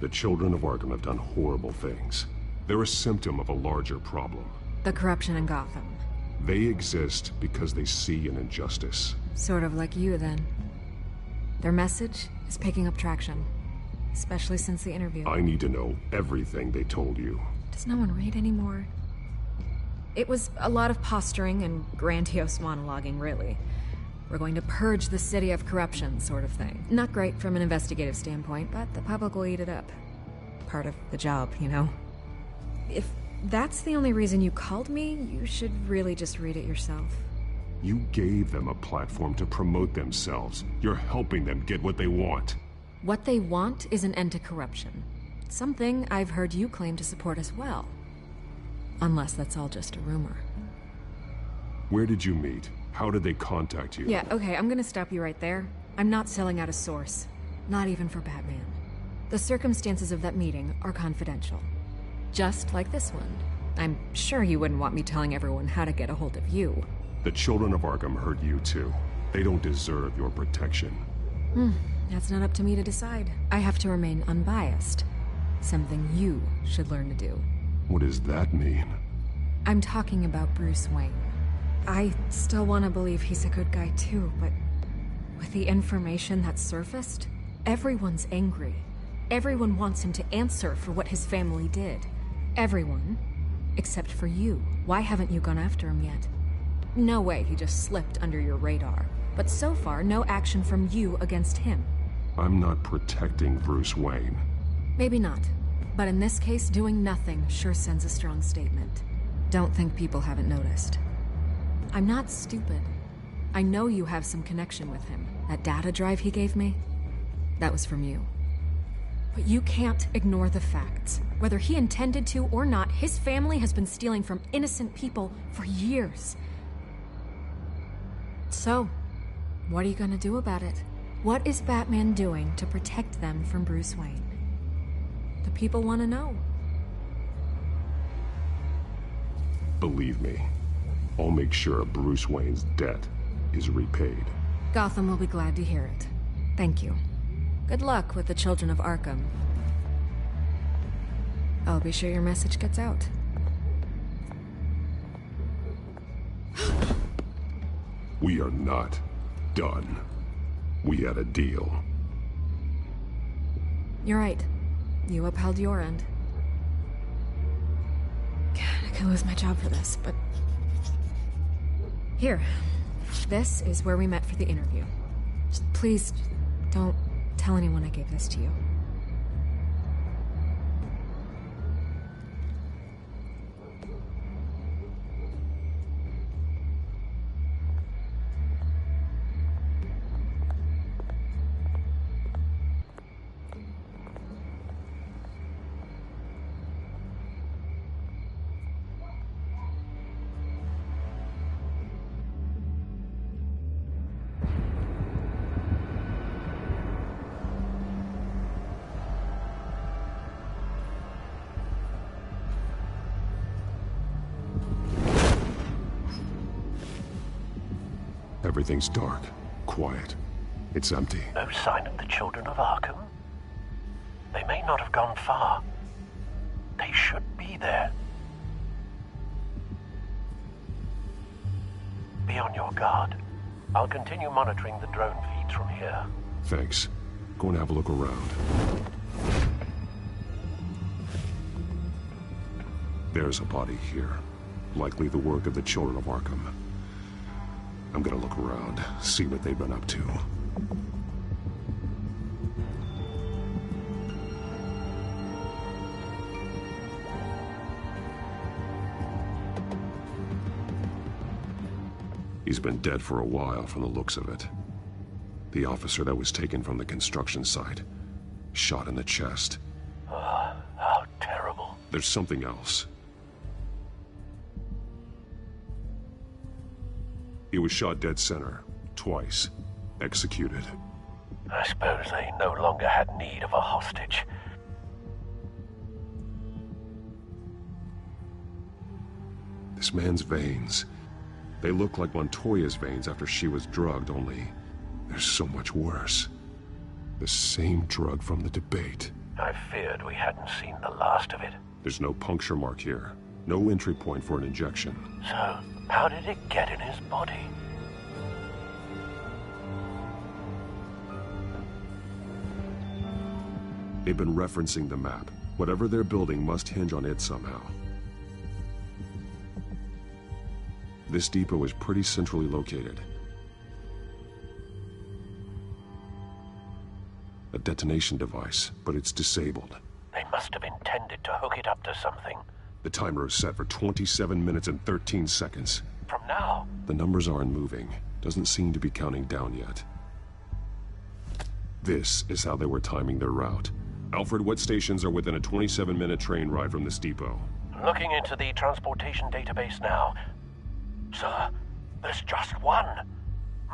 The children of Arkham have done horrible things. They're a symptom of a larger problem. The corruption in Gotham. They exist because they see an injustice. Sort of like you, then. Their message is picking up traction, especially since the interview. I need to know everything they told you. Does no one read anymore? It was a lot of posturing and grandiose monologuing, really. We're going to purge the city of corruption, sort of thing. Not great from an investigative standpoint, but the public will eat it up. Part of the job, you know? If that's the only reason you called me, you should really just read it yourself. You gave them a platform to promote themselves. You're helping them get what they want. What they want is an end to corruption. Something I've heard you claim to support as well. Unless that's all just a rumor. Where did you meet? How did they contact you? Yeah, okay, I'm gonna stop you right there. I'm not selling out a source. Not even for Batman. The circumstances of that meeting are confidential. Just like this one. I'm sure you wouldn't want me telling everyone how to get a hold of you. The children of Arkham heard you too. They don't deserve your protection. That's not up to me to decide. I have to remain unbiased. Something you should learn to do. What does that mean? I'm talking about Bruce Wayne. I still want to believe he's a good guy too, but with the information that's surfaced, everyone's angry. Everyone wants him to answer for what his family did. Everyone, except for you. Why haven't you gone after him yet? No way he just slipped under your radar. But so far, no action from you against him. I'm not protecting Bruce Wayne. Maybe not. But in this case, doing nothing sure sends a strong statement. Don't think people haven't noticed. I'm not stupid. I know you have some connection with him. That data drive he gave me, that was from you. But you can't ignore the facts. Whether he intended to or not, his family has been stealing from innocent people for years. So, what are you gonna do about it? What is Batman doing to protect them from Bruce Wayne? The people want to know. Believe me, I'll make sure Bruce Wayne's debt is repaid. Gotham will be glad to hear it. Thank you. Good luck with the children of Arkham. I'll be sure your message gets out. We are not done. We had a deal. You're right. You upheld your end. God, I could lose my job for this, but... Here. This is where we met for the interview. Just please, don't tell anyone I gave this to you. Everything's dark, quiet. It's empty. No sign of the children of Arkham? They may not have gone far. They should be there. Be on your guard. I'll continue monitoring the drone feeds from here. Thanks. Go and have a look around. There's a body here. Likely the work of the children of Arkham. I'm gonna look around, see what they've been up to. He's been dead for a while from the looks of it. The officer that was taken from the construction site. Shot in the chest. How terrible. There's something else. He was shot dead center, twice, executed. I suppose they no longer had need of a hostage. This man's veins, they look like Montoya's veins after she was drugged, only they're so much worse. The same drug from the debate. I feared we hadn't seen the last of it. There's no puncture mark here. No entry point for an injection. So, how did it get in his body? They've been referencing the map. Whatever they're building must hinge on it somehow. This depot is pretty centrally located. A detonation device, but it's disabled. They must have intended to hook it up to something. The timer is set for 27 minutes and 13 seconds. From now? The numbers aren't moving. Doesn't seem to be counting down yet. This is how they were timing their route. Alfred, what stations are within a 27-minute train ride from this depot? Looking into the transportation database now. Sir, there's just one.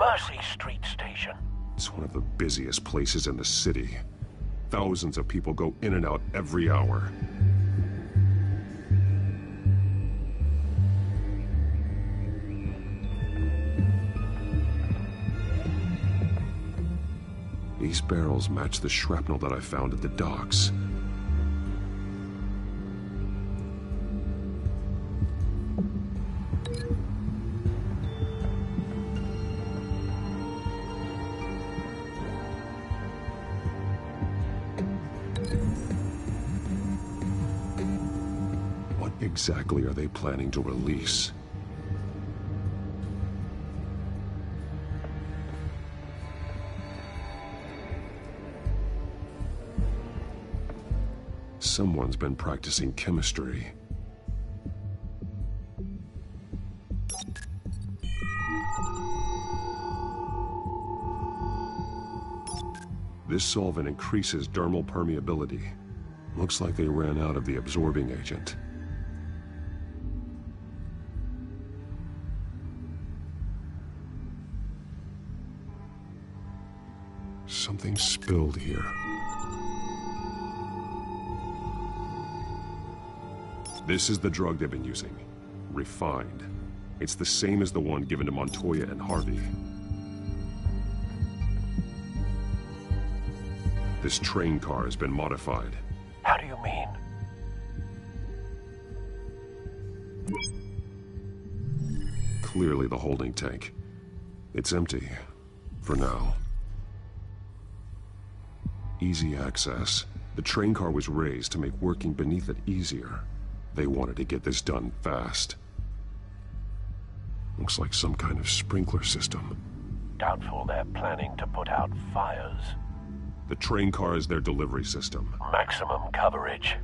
Mercy Street Station. It's one of the busiest places in the city. Thousands of people go in and out every hour. These barrels match the shrapnel that I found at the docks. What exactly are they planning to release? Someone's been practicing chemistry. This solvent increases dermal permeability. Looks like they ran out of the absorbing agent. Something spilled here. This is the drug they've been using. Refined. It's the same as the one given to Montoya and Harvey. This train car has been modified. How do you mean? Clearly the holding tank. It's empty. For now. Easy access. The train car was raised to make working beneath it easier. They wanted to get this done fast. Looks like some kind of sprinkler system. Doubtful they're planning to put out fires. The train car is their delivery system. Maximum coverage.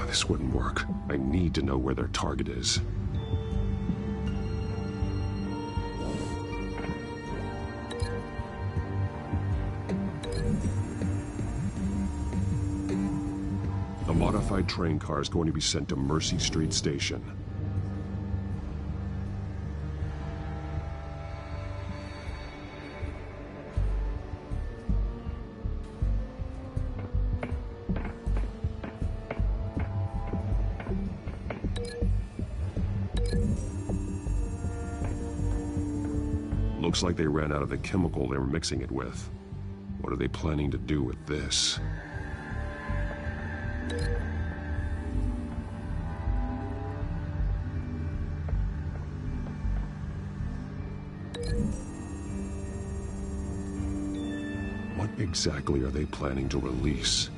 This wouldn't work. I need to know where their target is. modified train car is going to be sent to Mercy Street Station. Looks like they ran out of the chemical they were mixing it with. What are they planning to do with this? What exactly are they planning to release?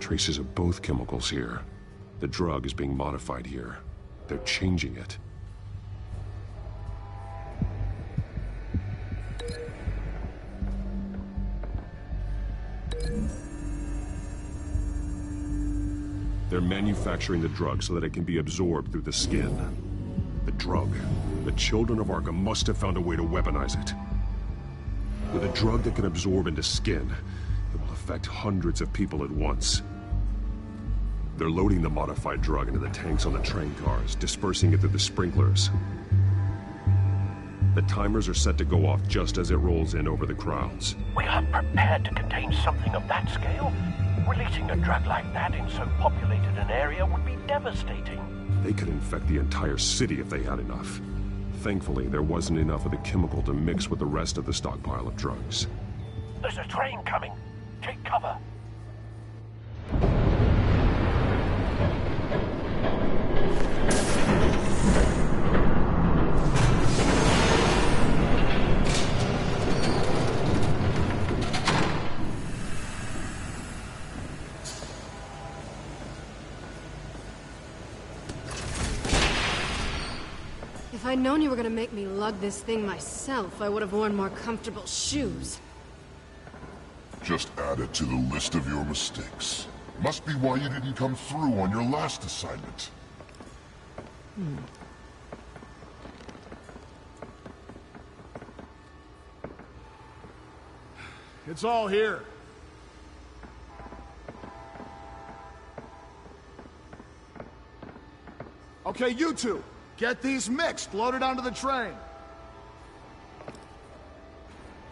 Traces of both chemicals here. The drug is being modified here. They're changing it. They're manufacturing the drug so that it can be absorbed through the skin. The drug. The children of Arkham must have found a way to weaponize it. With a drug that can absorb into skin, it will affect hundreds of people at once. They're loading the modified drug into the tanks on the train cars, dispersing it through the sprinklers. The timers are set to go off just as it rolls in over the crowds. We aren't prepared to contain something of that scale. Releasing a drug like that in so populated an area would be devastating. They could infect the entire city if they had enough. Thankfully, there wasn't enough of the chemical to mix with the rest of the stockpile of drugs. There's a train coming. Take cover. If I'd known you were gonna make me lug this thing myself, I would have worn more comfortable shoes. Just add it to the list of your mistakes. Must be why you didn't come through on your last assignment. It's all here. Okay, you two, get these mixed, loaded onto the train.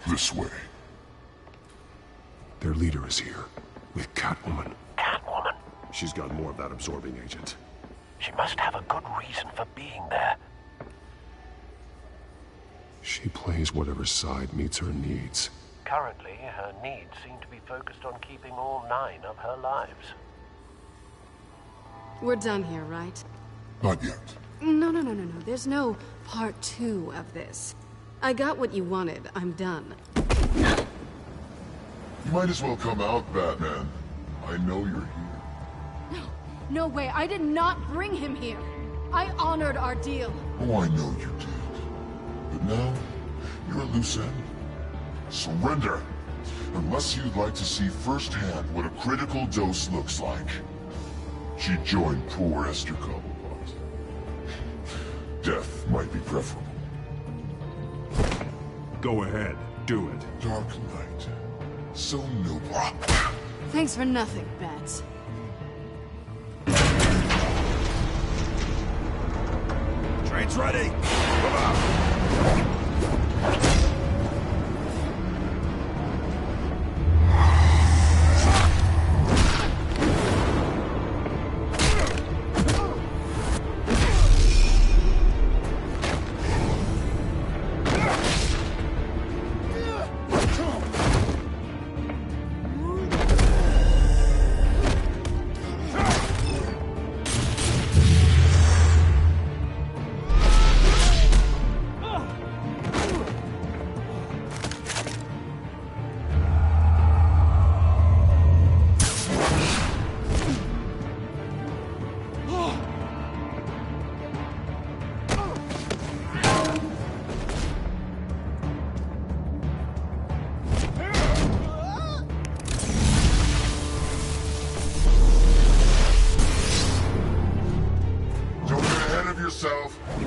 This way. Their leader is here, with Catwoman. Catwoman? She's got more of that absorbing agent. She must have a good reason for being there. She plays whatever side meets her needs. Currently, her needs seem to be focused on keeping all 9 of her lives. We're done here, right? Not yet. No. There's no part 2 of this. I got what you wanted. I'm done. You might as well come out, Batman. I know you're here. No way. I did not bring him here. I honored our deal. Oh, I know you did. But now, you're a loose end. Surrender! Unless you'd like to see firsthand what a critical dose looks like. She joined poor Esther Cobblepot. Death might be preferable. Go ahead, do it. Dark Knight. So noble. Thanks for nothing, Bats. Train's ready! Come on!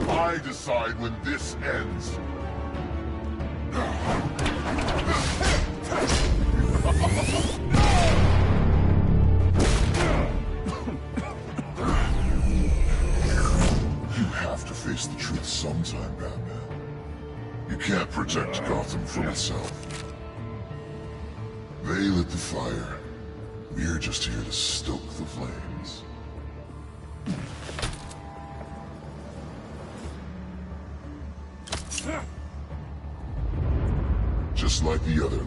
I decide when this ends. You have to face the truth sometime, Batman. You can't protect Gotham from itself. They lit the fire. We're just here to stoke the flames. Just like the other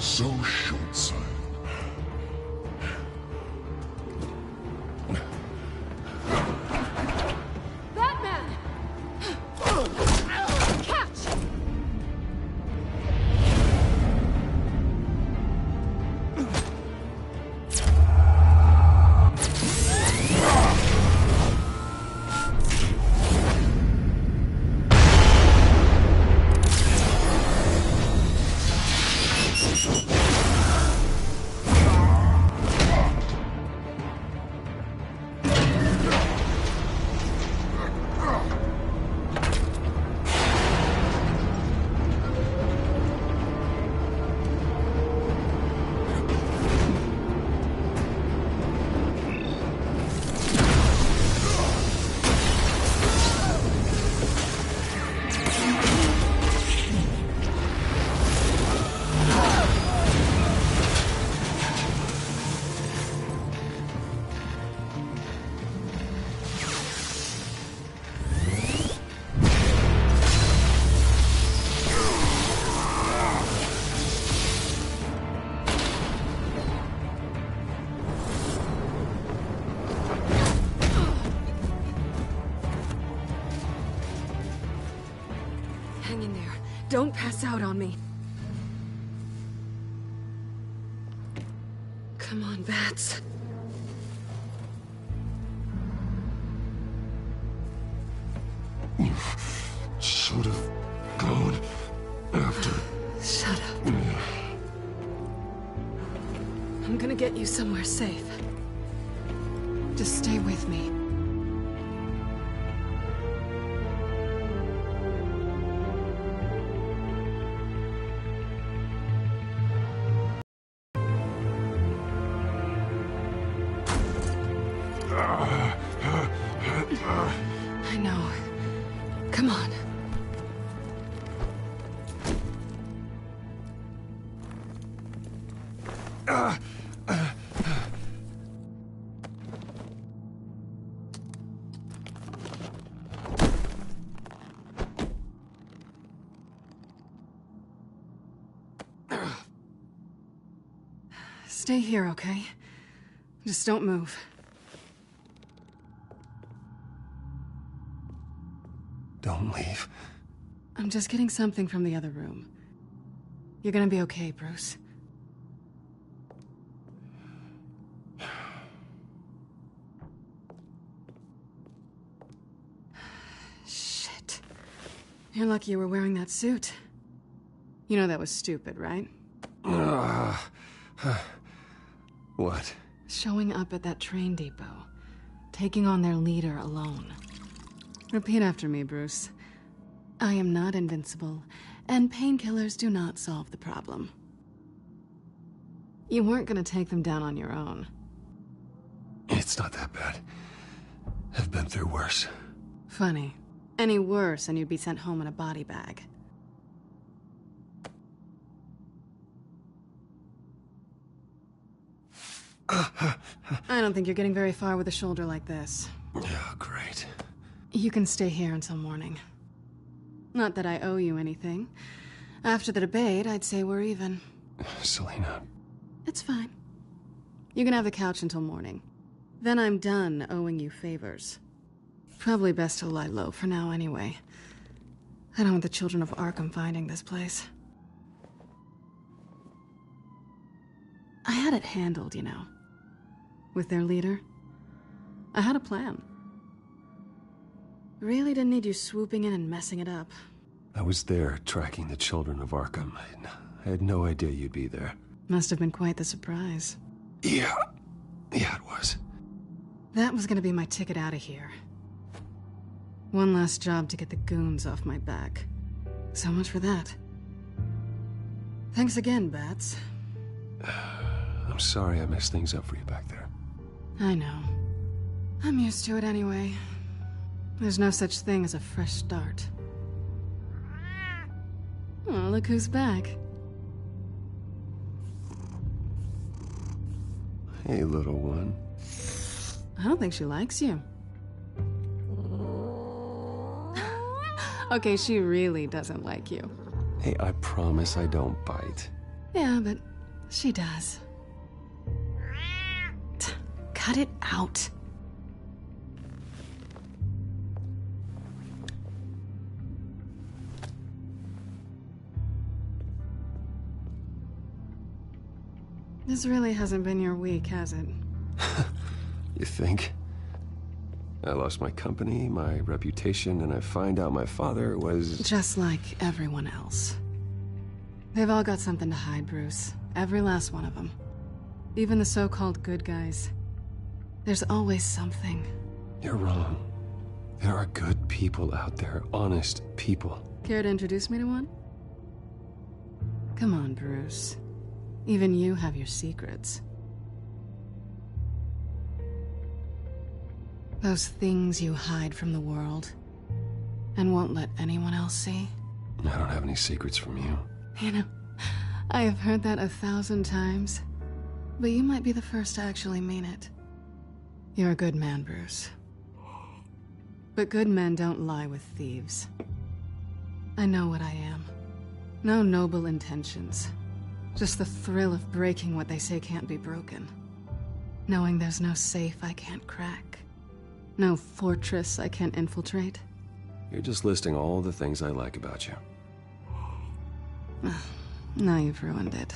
so short-sighted. Batman! Catch! Don't pass out on me. Come on, Bats. You should have gone after. Shut up. I'm gonna get you somewhere safe. Just stay with me. I know. Come on. Stay here, okay? Just don't move. Don't leave. I'm just getting something from the other room. You're gonna be okay, Bruce. Shit. You're lucky you were wearing that suit. You know that was stupid, right? What? Showing up at that train depot. Taking on their leader alone. Repeat after me, Bruce. I am not invincible, and painkillers do not solve the problem. You weren't gonna take them down on your own. It's not that bad. I've been through worse. Funny. Any worse and you'd be sent home in a body bag. I don't think you're getting very far with a shoulder like this. Oh, great. You can stay here until morning. Not that I owe you anything. After the debate, I'd say we're even. Selena. It's fine. You can have the couch until morning. Then I'm done owing you favors. Probably best to lie low for now anyway. I don't want the children of Arkham finding this place. I had it handled, you know. With their leader. I had a plan. Really didn't need you swooping in and messing it up. I was there tracking the children of Arkham. I had no idea you'd be there. Must have been quite the surprise. Yeah, it was. That was gonna be my ticket out of here. One last job to get the goons off my back. So much for that. Thanks again, Bats. I'm sorry I messed things up for you back there. I know. I'm used to it anyway. There's no such thing as a fresh start. Oh, look who's back. Hey, little one. I don't think she likes you. Okay, she really doesn't like you. Hey, I promise I don't bite. Yeah, but she does. Cut it out. This really hasn't been your week, has it? You think? I lost my company, my reputation, and I find out my father was... Just like everyone else. They've all got something to hide, Bruce. Every last one of them. Even the so-called good guys. There's always something. You're wrong. There are good people out there, honest people. Care to introduce me to one? Come on, Bruce. Even you have your secrets. Those things you hide from the world and won't let anyone else see. I don't have any secrets from you. You know, I have heard that 1,000 times, but you might be the first to actually mean it. You're a good man, Bruce. But good men don't lie with thieves. I know what I am. No noble intentions. Just the thrill of breaking what they say can't be broken. Knowing there's no safe I can't crack. No fortress I can't infiltrate. You're just listing all the things I like about you. Now you've ruined it.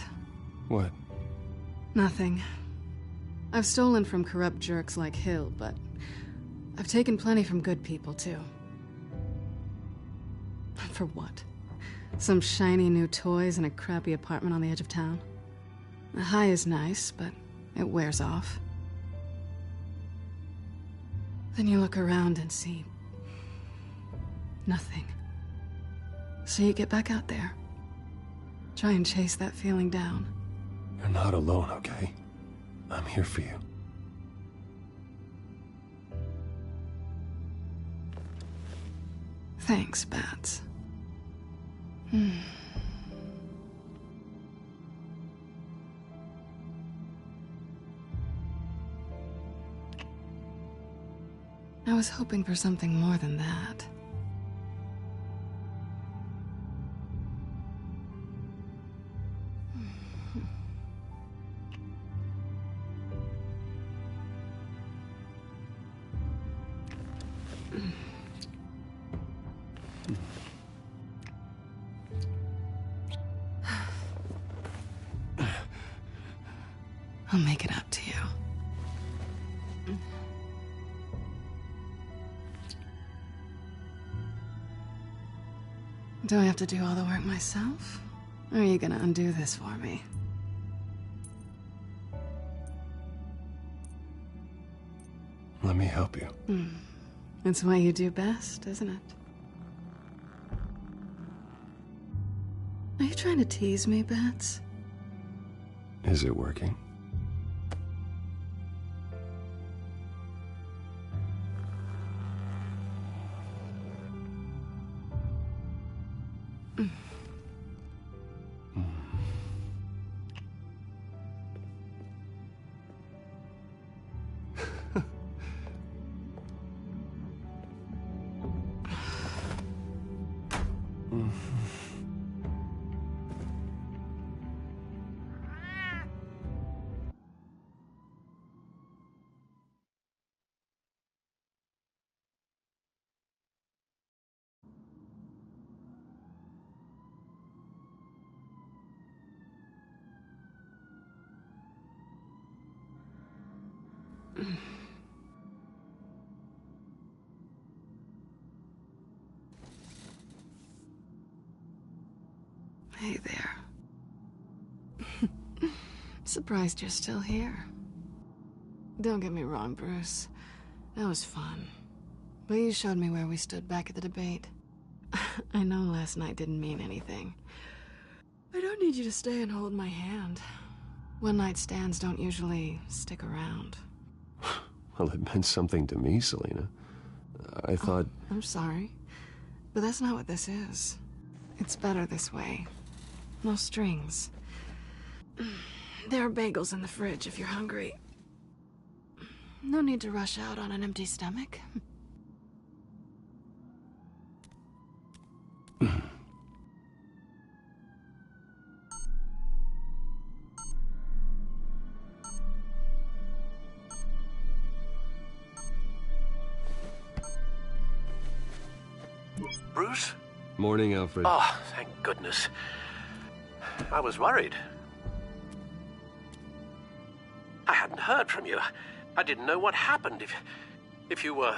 What? Nothing. I've stolen from corrupt jerks like Hill, but I've taken plenty from good people, too. For what? Some shiny new toys and a crappy apartment on the edge of town? The high is nice, but it wears off. Then you look around and see nothing. So you get back out there. Try and chase that feeling down. You're not alone, okay? I'm here for you. Thanks, Bats. I was hoping for something more than that. I'll make it up to you. Do I have to do all the work myself? Or are you gonna undo this for me? Let me help you. It's what you do best, isn't it? Are you trying to tease me, Bats? Is it working? Hey there. Surprised you're still here. Don't get me wrong, Bruce. That was fun. But you showed me where we stood back at the debate. I know last night didn't mean anything. I don't need you to stay and hold my hand. One-night stands don't usually stick around. Well, it meant something to me, Selina. I thought... I'm sorry, but that's not what this is. It's better this way. No strings. There are bagels in the fridge if you're hungry. No need to rush out on an empty stomach. Bruce? Morning, Alfred. Oh, thank goodness. I was worried. I hadn't heard from you. I didn't know what happened if you were...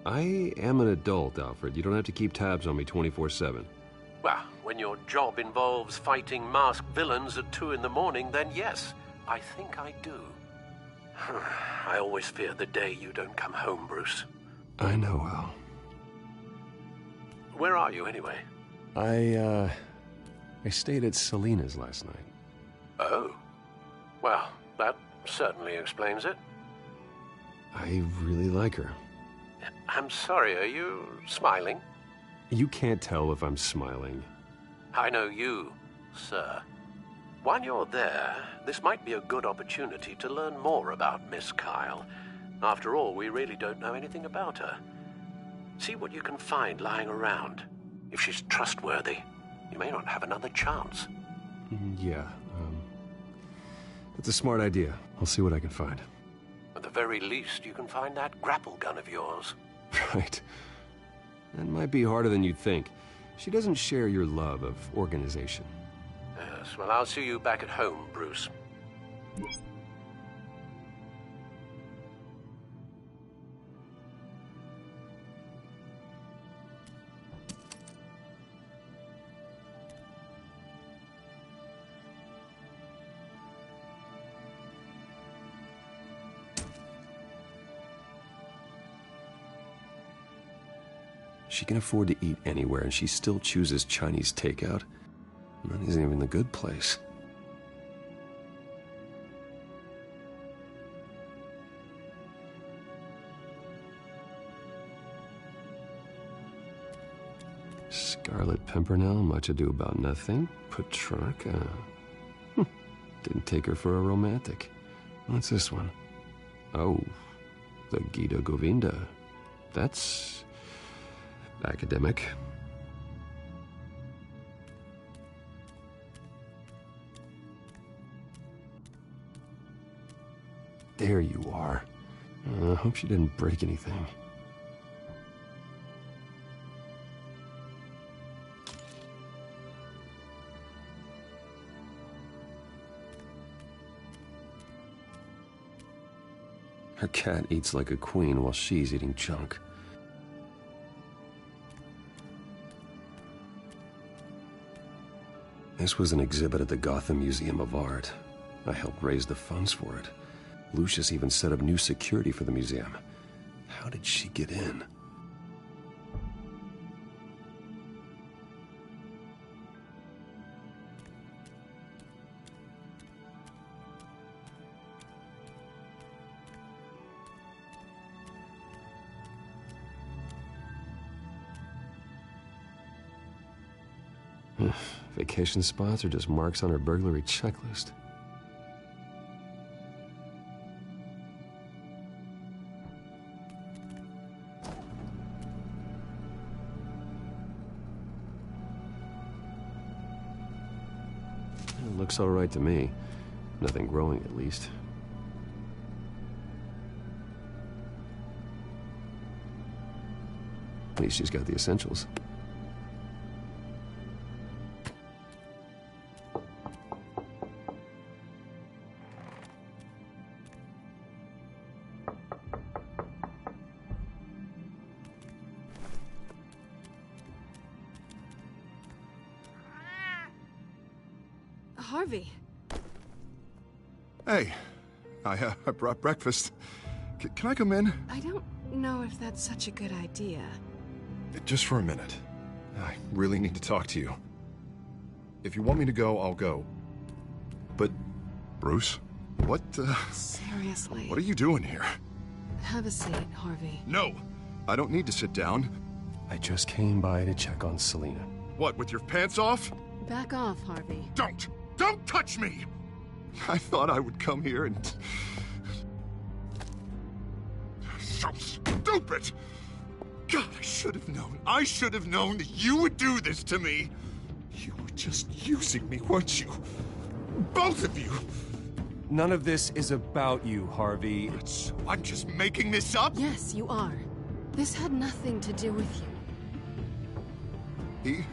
I am an adult, Alfred. You don't have to keep tabs on me 24/7. Well, when your job involves fighting masked villains at 2 in the morning, then yes, I think I do. I always fear the day you don't come home, Bruce. I know, Al. Where are you, anyway? I stayed at Selina's last night. Oh. Well, that certainly explains it. I really like her. I'm sorry, are you smiling? You can't tell if I'm smiling. I know you, sir. While you're there, this might be a good opportunity to learn more about Miss Kyle. After all, we really don't know anything about her. See what you can find lying around. If she's trustworthy, you may not have another chance. Yeah, that's a smart idea. I'll see what I can find. At the very least, you can find that grapple gun of yours. Right. That might be harder than you'd think. She doesn't share your love of organization. Yes, well, I'll see you back at home, Bruce. She can afford to eat anywhere, and she still chooses Chinese takeout. And that isn't even the good place. Scarlet Pimpernel, Much Ado About Nothing, Petrarca. Didn't take her for a romantic. What's this one? Oh, the Gita Govinda. That's academic. There you are. I hope she didn't break anything. Her cat eats like a queen while she's eating junk. This was an exhibit at the Gotham Museum of Art. I helped raise the funds for it. Lucius even set up new security for the museum. How did she get in? Vacation spots are just marks on her burglary checklist. It looks all right to me. Nothing growing, at least. At least she's got the essentials. Harvey. Hey, I brought breakfast. Can I come in? I don't know if that's such a good idea. Just for a minute. I really need to talk to you. If you want me to go, I'll go. But, Bruce, what, Seriously. what are you doing here? Have a seat, Harvey. No, I don't need to sit down. I just came by to check on Selena. What, with your pants off? Back off, Harvey. Don't touch me! I thought I would come here and... So stupid! God, I should have known. I should have known that you would do this to me. You were just using me, weren't you? Both of you! None of this is about you, Harvey. So I'm just making this up? Yes, you are. This had nothing to do with you.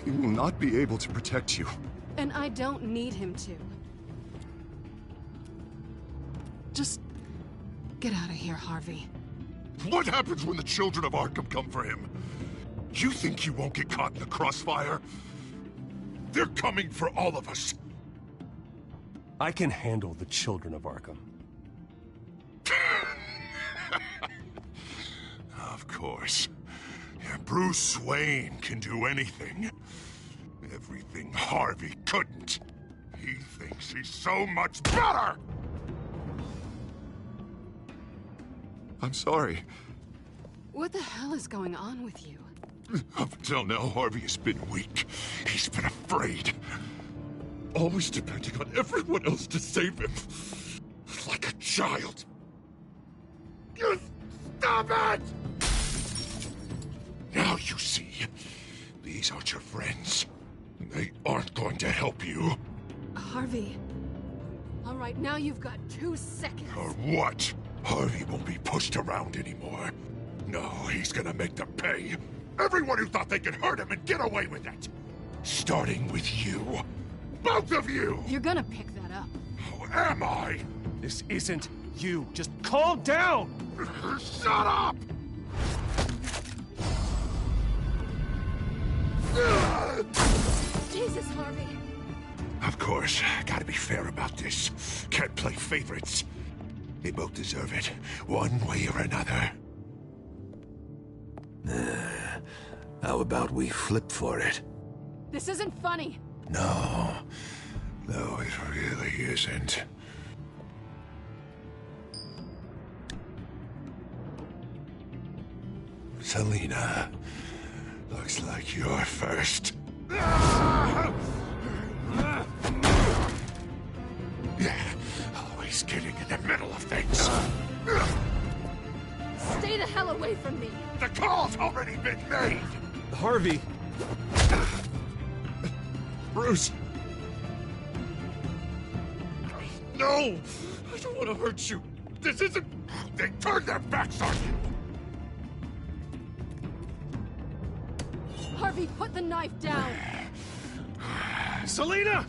He will not be able to protect you. And I don't need him to. Just get out of here, Harvey. What happens when the children of Arkham come for him? You think you won't get caught in the crossfire? They're coming for all of us. I can handle the children of Arkham. Of course. Bruce Wayne can do anything. Everything Harvey couldn't. He thinks he's so much better! I'm sorry. What the hell is going on with you? Up until now, Harvey has been weak. He's been afraid. Always depending on everyone else to save him. Like a child. You stop it! Now you see. These aren't your friends. They aren't going to help you. Harvey. All right, now you've got 2 seconds. Or what? Harvey won't be pushed around anymore. No, he's gonna make them pay. Everyone who thought they could hurt him and get away with it. Starting with you. both of you! You're gonna pick that up. Who am I? This isn't you. Just calm down! Shut up! Jesus, Harvey. Of course, gotta be fair about this. Can't play favorites. They both deserve it, one way or another. How about we flip for it? This isn't funny. No, it really isn't. Selina, looks like you're first. Yeah, always getting in the middle of things. Stay the hell away from me. The call's already been made. Harvey! Bruce! No! I don't want to hurt you. This isn't... They turned their backs on you. Harvey, put the knife down. Selina!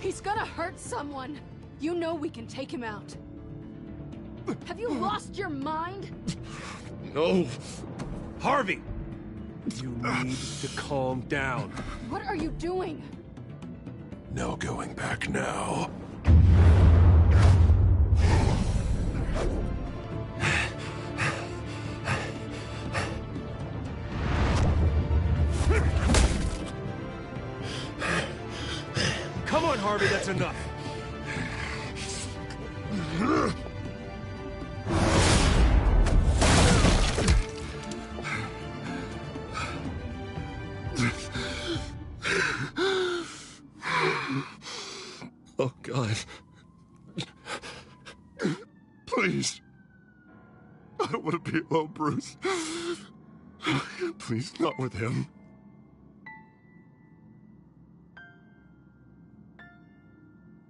He's gonna hurt someone. You know we can take him out. Have you lost your mind? No. Harvey! You need to calm down. What are you doing? No going back now. Come on, Harvey, that's enough. Oh, God. Please. I don't want to be alone, Bruce. Please, not with him.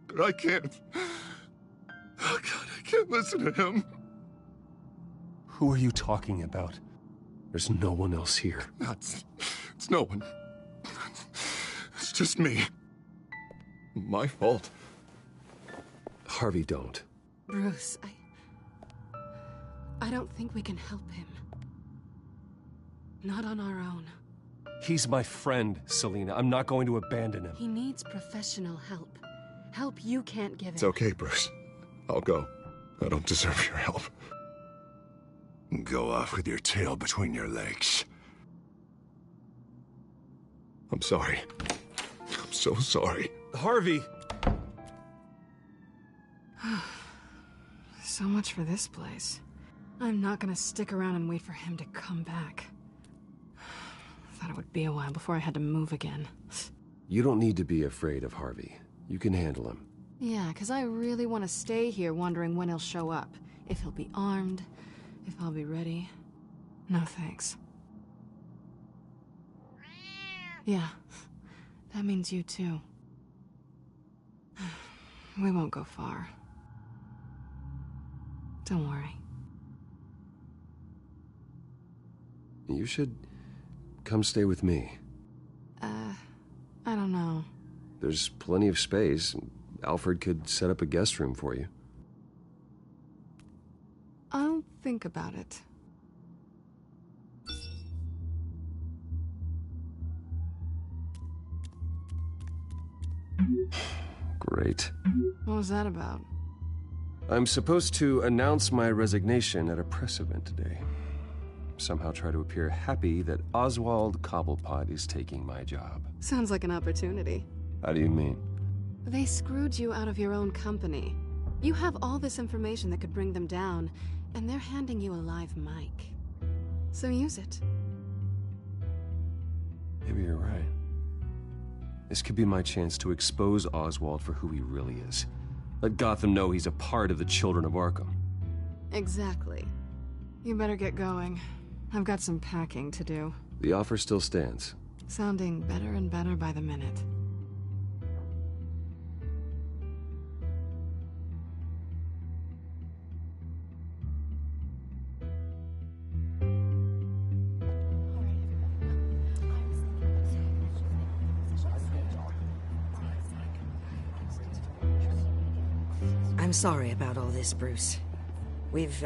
But I can't. Oh, God, I can't listen to him. Who are you talking about? There's no one else here. It's no one. It's just me. My fault. Harvey, don't. Bruce, I don't think we can help him. Not on our own. He's my friend, Selina. I'm not going to abandon him. He needs professional help. Help you can't give him. It's okay, Bruce. I'll go. I don't deserve your help. Go off with your tail between your legs. I'm sorry. I'm so sorry. Harvey! So much for this place. I'm not gonna stick around and wait for him to come back. Thought it would be a while before I had to move again. You don't need to be afraid of Harvey. You can handle him. Yeah, 'cause I really want to stay here wondering when he'll show up. If he'll be armed, if I'll be ready. No thanks. Yeah, that means you too. We won't go far. Don't worry. You should come stay with me. I don't know. There's plenty of space. Alfred could set up a guest room for you. I'll think about it. Great. What was that about? I'm supposed to announce my resignation at a press event today. Somehow try to appear happy that Oswald Cobblepot is taking my job. Sounds like an opportunity. How do you mean? They screwed you out of your own company. You have all this information that could bring them down, and they're handing you a live mic. So use it. Maybe you're right. This could be my chance to expose Oswald for who he really is. Let Gotham know he's a part of the Children of Arkham. Exactly. You better get going. I've got some packing to do. The offer still stands. Sounding better and better by the minute. I'm sorry about all this, Bruce. We've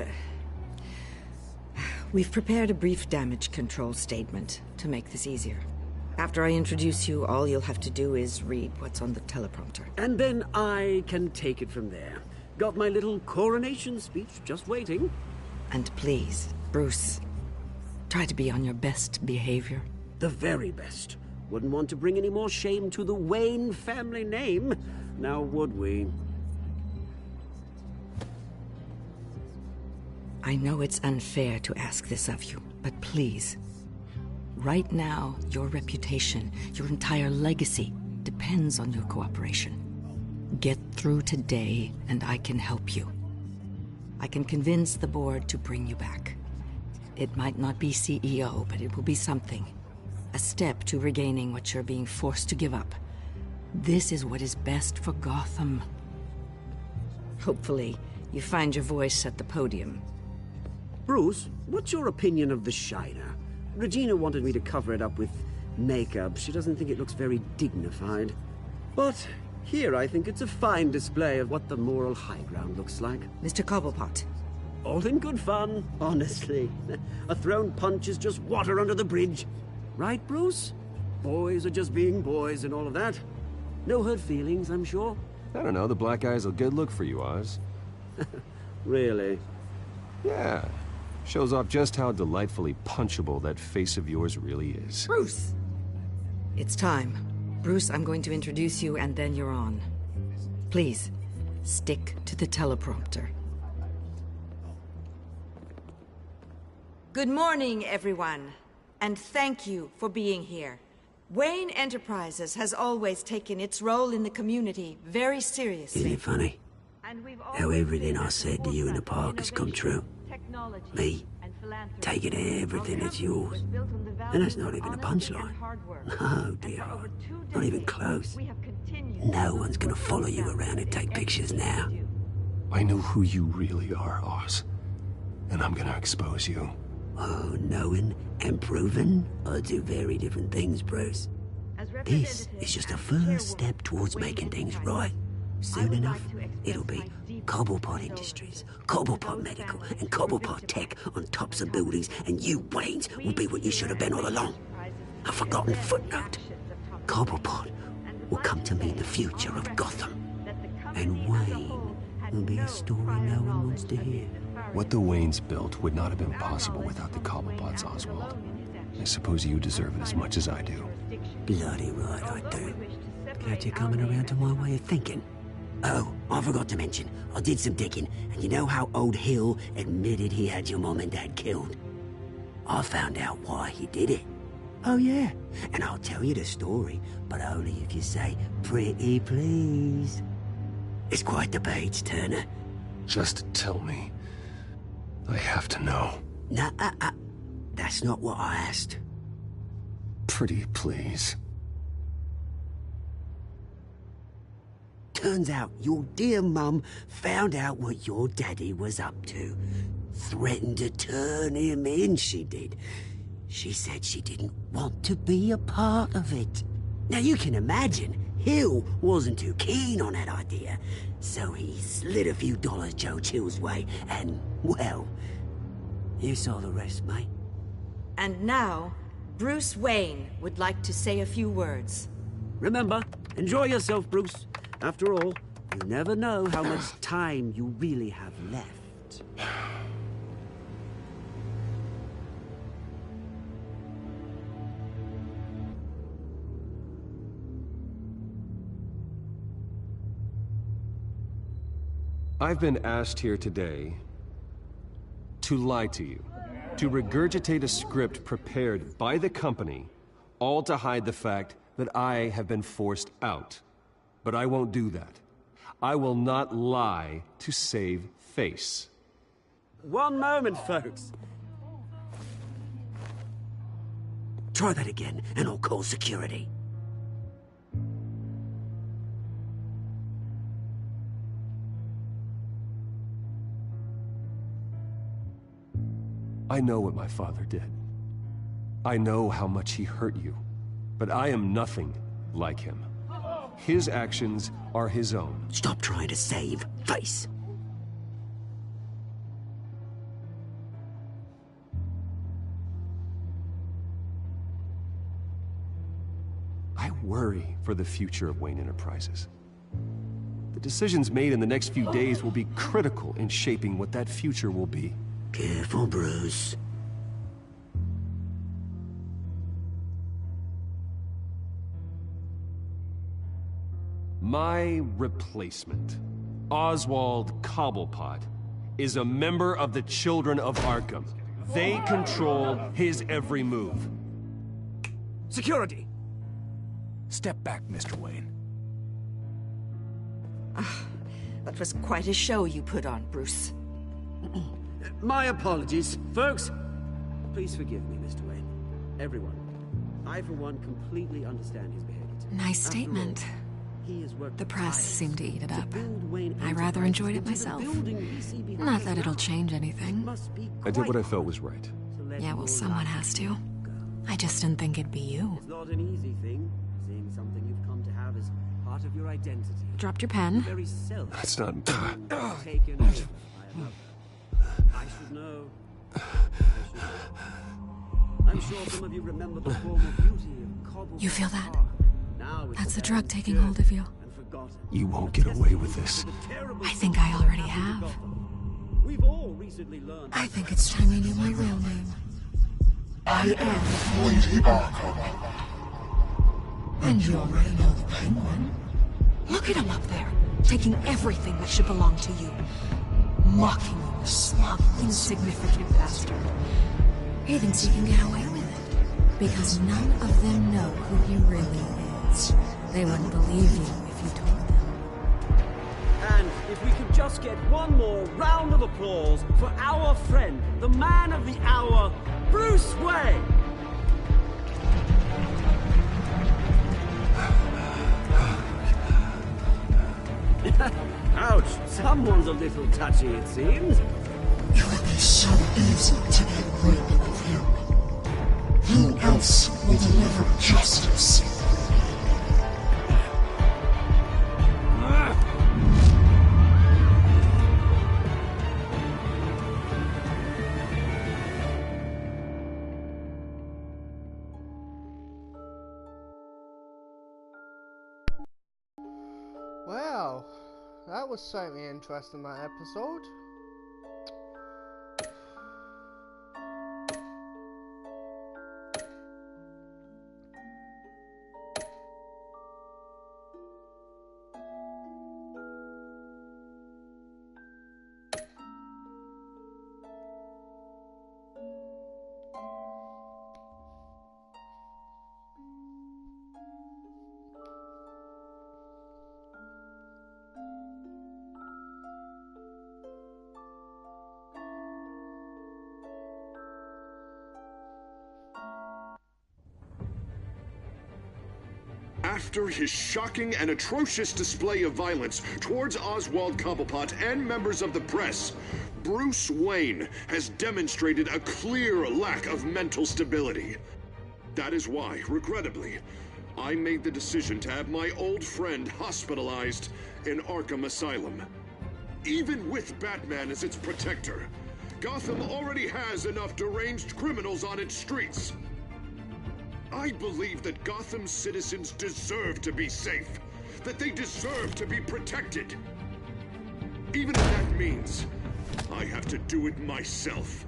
prepared a brief damage control statement to make this easier. After I introduce you, all you'll have to do is read what's on the teleprompter. And then I can take it from there. Got my little coronation speech just waiting. And please, Bruce, try to be on your best behavior. The very best. Wouldn't want to bring any more shame to the Wayne family name, now would we? I know it's unfair to ask this of you, but please. Right now, your reputation, your entire legacy, depends on your cooperation. Get through today, and I can help you. I can convince the board to bring you back. It might not be CEO, but it will be something. A step to regaining what you're being forced to give up. This is what is best for Gotham. Hopefully, you find your voice at the podium. Bruce, what's your opinion of the Shiner? Regina wanted me to cover it up with makeup. She doesn't think it looks very dignified. But here I think it's a fine display of what the moral high ground looks like. Mr. Cobblepot. All in good fun, honestly. A thrown punch is just water under the bridge. Right, Bruce? Boys are just being boys and all of that. No hurt feelings, I'm sure. I don't know, the black eye's a good look for you, Oz. Really? Yeah. Shows off just how delightfully punchable that face of yours really is. Bruce! It's time. Bruce, I'm going to introduce you and then you're on. Please, stick to the teleprompter. Good morning, everyone. And thank you for being here. Wayne Enterprises has always taken its role in the community very seriously. Isn't it funny? How everything I said to you in the park has come true. Me, taking everything that's yours. And that's not even a punchline. No, dear. Not even close. No one's gonna follow you around and take pictures now. I know who you really are, Oz. And I'm gonna expose you. Oh, knowing and proving are two very different things, Bruce. This is just a first step towards making things right. Soon enough, it'll be Cobblepot Industries, Cobblepot Medical, and Cobblepot Tech on tops of buildings, and you, Waynes, will be what you should have been all along. A forgotten footnote. Cobblepot will come to mean the future of Gotham. And Wayne will be a story no one wants to hear. What the Waynes built would not have been possible without the Cobblepots, Oswald. I suppose you deserve it as much as I do. Bloody right I do. Glad you're coming around to my way of thinking. Oh, I forgot to mention, I did some digging, and you know how old Hill admitted he had your mom and dad killed? I found out why he did it. Oh yeah, and I'll tell you the story, but only if you say, pretty please. It's quite the page, Turner. Just tell me. I have to know. Nah, that's not what I asked. Pretty please. Turns out your dear mum found out what your daddy was up to. Threatened to turn him in, she did. She said she didn't want to be a part of it. Now you can imagine, Hill wasn't too keen on that idea. So he slid a few dollars Joe Chill's way, and, well, you saw the rest, mate. And now, Bruce Wayne would like to say a few words. Remember, enjoy yourself, Bruce. After all, you never know how much time you really have left. I've been asked here today to lie to you, to regurgitate a script prepared by the company, all to hide the fact that I have been forced out. But I won't do that. I will not lie to save face. One moment, folks. Try that again, and I'll call security. I know what my father did. I know how much he hurt you. But I am nothing like him. His actions are his own. Stop trying to save face. worry for the future of Wayne Enterprises. The decisions made in the next few days will be critical in shaping what that future will be. Careful, Bruce. My replacement, Oswald Cobblepot, is a member of the Children of Arkham. They control his every move. Security! Step back, Mr. Wayne. That was quite a show you put on, Bruce. My apologies, folks. Please forgive me, Mr. Wayne. Everyone. I, for one, completely understand his behavior today. Nice statement. The press seemed to eat it up. I rather enjoyed it myself. Not that it'll change anything. I did what I felt was right. Yeah, well, someone has to. I just didn't think it'd be you. It's not an easy thing, seeing something you've come to have as part of your identity. Dropped your pen? Very self. That's not... Taken over by another. I should know. I'm sure some of you remember the former beauty of Cobble. You feel that? Now That's the drug taking hold of you. You won't get away with this. I think I already have. We've all recently learned. I think it's time you knew my real name. I am Lady Arkham. And you already know the Penguin. Look at him up there, taking everything that should belong to you. Mocking you, smug, insignificant bastard. He thinks he can get away with it, because none of them know who he really is. They wouldn't believe you if you told them. And if we could just get one more round of applause for our friend, the man of the hour, Bruce Wayne! Ouch, someone's a little touchy, it seems. It would be so easy to get rid of him. Who else will deliver justice? Well, that was certainly interesting, that episode. After his shocking and atrocious display of violence towards Oswald Cobblepot and members of the press, Bruce Wayne has demonstrated a clear lack of mental stability. That is why, regrettably, I made the decision to have my old friend hospitalized in Arkham Asylum. Even with Batman as its protector, Gotham already has enough deranged criminals on its streets. I believe that Gotham's citizens deserve to be safe, that they deserve to be protected. Even if that means I have to do it myself.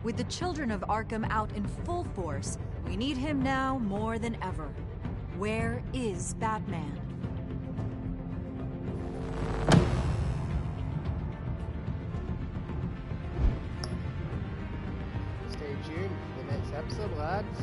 With the Children of Arkham out in full force, we need him now more than ever. Where is Batman? Stay tuned for the next episode, lads.